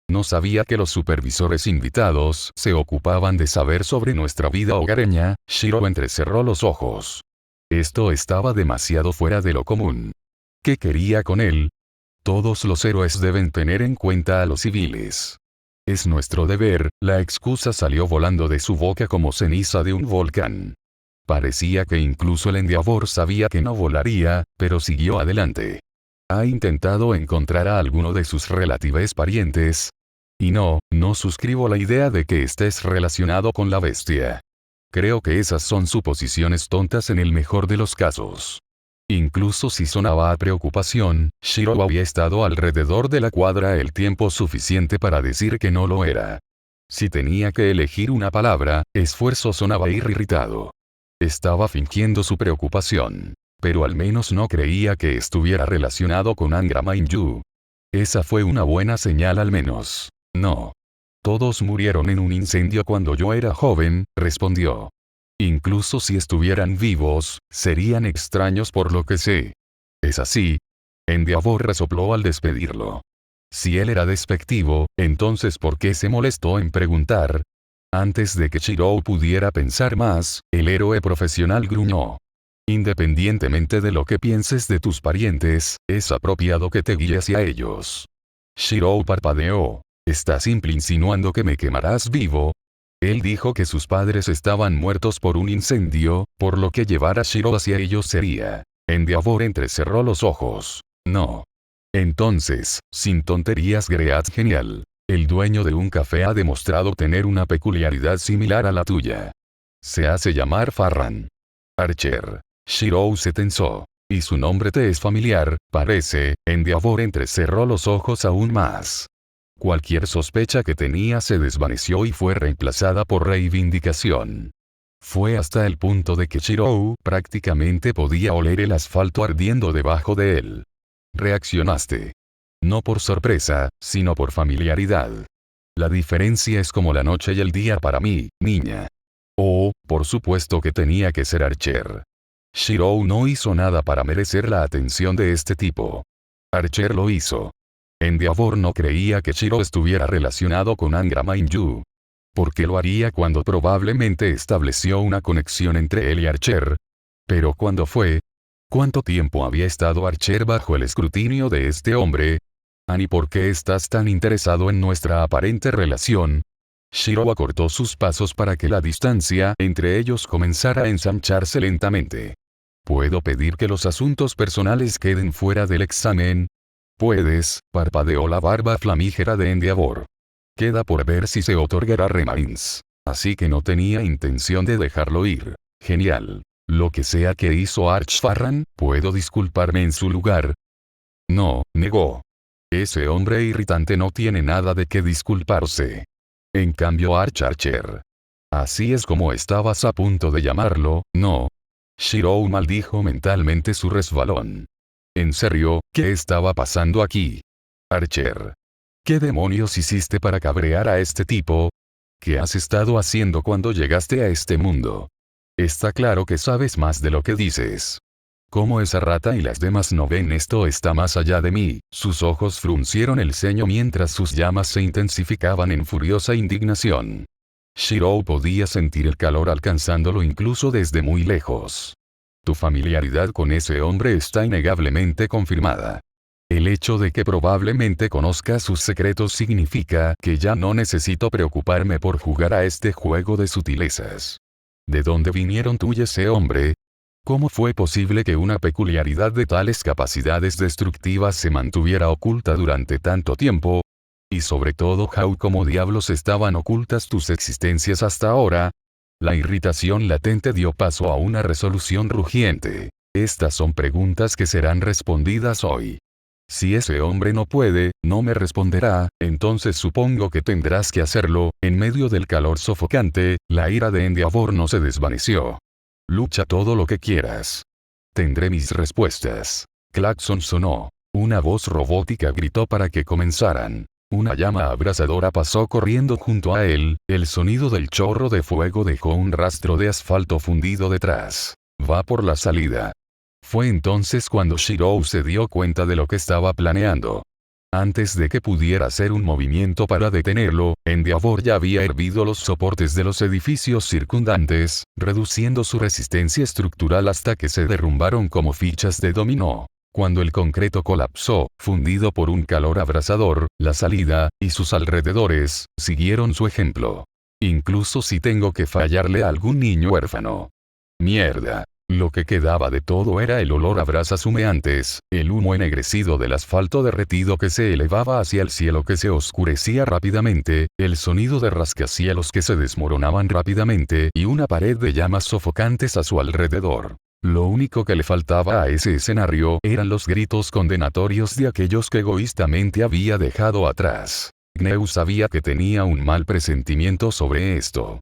No sabía que los supervisores invitados se ocupaban de saber sobre nuestra vida hogareña. Shirou entrecerró los ojos. Esto estaba demasiado fuera de lo común. ¿Qué quería con él? Todos los héroes deben tener en cuenta a los civiles. Es nuestro deber. La excusa salió volando de su boca como ceniza de un volcán. Parecía que incluso el Endeavor sabía que no volaría, pero siguió adelante. ¿Ha intentado encontrar a alguno de sus relatives parientes? Y no suscribo la idea de que estés relacionado con la bestia. Creo que esas son suposiciones tontas en el mejor de los casos. Incluso si sonaba a preocupación, Shiro había estado alrededor de la cuadra el tiempo suficiente para decir que no lo era. Si tenía que elegir una palabra, esfuerzo sonaba irritado. Estaba fingiendo su preocupación. Pero al menos no creía que estuviera relacionado con Angra Mainyu. Esa fue una buena señal al menos. No. Todos murieron en un incendio cuando yo era joven, respondió. Incluso si estuvieran vivos, serían extraños por lo que sé. ¿Es así? Endeavor resopló al despedirlo. Si él era despectivo, entonces ¿por qué se molestó en preguntar? Antes de que Shiro pudiera pensar más, el héroe profesional gruñó. Independientemente de lo que pienses de tus parientes, es apropiado que te guíes hacia ellos. Shiro parpadeó. ¿Estás simple insinuando que me quemarás vivo? Él dijo que sus padres estaban muertos por un incendio, por lo que llevar a Shiro hacia ellos sería. Endeavor entrecerró los ojos. No. Entonces, sin tonterías Great genial. El dueño de un café ha demostrado tener una peculiaridad similar a la tuya. Se hace llamar Farran. Archer. Shiro se tensó. Y su nombre te es familiar, parece. Endeavor entrecerró los ojos aún más. Cualquier sospecha que tenía se desvaneció y fue reemplazada por reivindicación. Fue hasta el punto de que Shiro prácticamente podía oler el asfalto ardiendo debajo de él. Reaccionaste. No por sorpresa, sino por familiaridad. La diferencia es como la noche y el día para mí, niña. Oh, por supuesto que tenía que ser Archer. Shiro no hizo nada para merecer la atención de este tipo. Archer lo hizo. Endeavor no creía que Shiro estuviera relacionado con Angra Mainyu. ¿Por qué lo haría cuando probablemente estableció una conexión entre él y Archer? ¿Pero cuándo fue? ¿Cuánto tiempo había estado Archer bajo el escrutinio de este hombre? ¿Y por qué estás tan interesado en nuestra aparente relación? Shiro acortó sus pasos para que la distancia entre ellos comenzara a ensancharse lentamente. ¿Puedo pedir que los asuntos personales queden fuera del examen? Puedes, parpadeó la barba flamígera de Endeavor. Queda por ver si se otorgará remands. Así que no tenía intención de dejarlo ir. Genial. Lo que sea que hizo Arch Farran, ¿puedo disculparme en su lugar? No, negó. Ese hombre irritante no tiene nada de qué disculparse. En cambio Archer. Así es como estabas a punto de llamarlo, ¿no? Shiro maldijo mentalmente su resbalón. ¿En serio, qué estaba pasando aquí? Archer. ¿Qué demonios hiciste para cabrear a este tipo? ¿Qué has estado haciendo cuando llegaste a este mundo? Está claro que sabes más de lo que dices. ¿Cómo esa rata y las demás no ven esto está más allá de mí? Sus ojos fruncieron el ceño mientras sus llamas se intensificaban en furiosa indignación. Shiro podía sentir el calor alcanzándolo incluso desde muy lejos. Tu familiaridad con ese hombre está innegablemente confirmada. El hecho de que probablemente conozca sus secretos significa que ya no necesito preocuparme por jugar a este juego de sutilezas. ¿De dónde vinieron tú y ese hombre? ¿Cómo fue posible que una peculiaridad de tales capacidades destructivas se mantuviera oculta durante tanto tiempo? Y sobre todo, ¿cómo diablos estaban ocultas tus existencias hasta ahora? La irritación latente dio paso a una resolución rugiente. Estas son preguntas que serán respondidas hoy. Si ese hombre no puede, no me responderá, entonces supongo que tendrás que hacerlo. En medio del calor sofocante, la ira de Endeavor no se desvaneció. Lucha todo lo que quieras. Tendré mis respuestas. Claxon sonó. Una voz robótica gritó para que comenzaran. Una llama abrasadora pasó corriendo junto a él, el sonido del chorro de fuego dejó un rastro de asfalto fundido detrás. Va por la salida. Fue entonces cuando Shiro se dio cuenta de lo que estaba planeando. Antes de que pudiera hacer un movimiento para detenerlo, Endeavor ya había hervido los soportes de los edificios circundantes, reduciendo su resistencia estructural hasta que se derrumbaron como fichas de dominó. Cuando el concreto colapsó, fundido por un calor abrasador, la salida, y sus alrededores, siguieron su ejemplo. Incluso si tengo que fallarle a algún niño huérfano. Mierda. Lo que quedaba de todo era el olor a brasas humeantes, el humo ennegrecido del asfalto derretido que se elevaba hacia el cielo que se oscurecía rápidamente, el sonido de rascacielos que se desmoronaban rápidamente y una pared de llamas sofocantes a su alrededor. Lo único que le faltaba a ese escenario eran los gritos condenatorios de aquellos que egoístamente había dejado atrás. Gneu sabía que tenía un mal presentimiento sobre esto.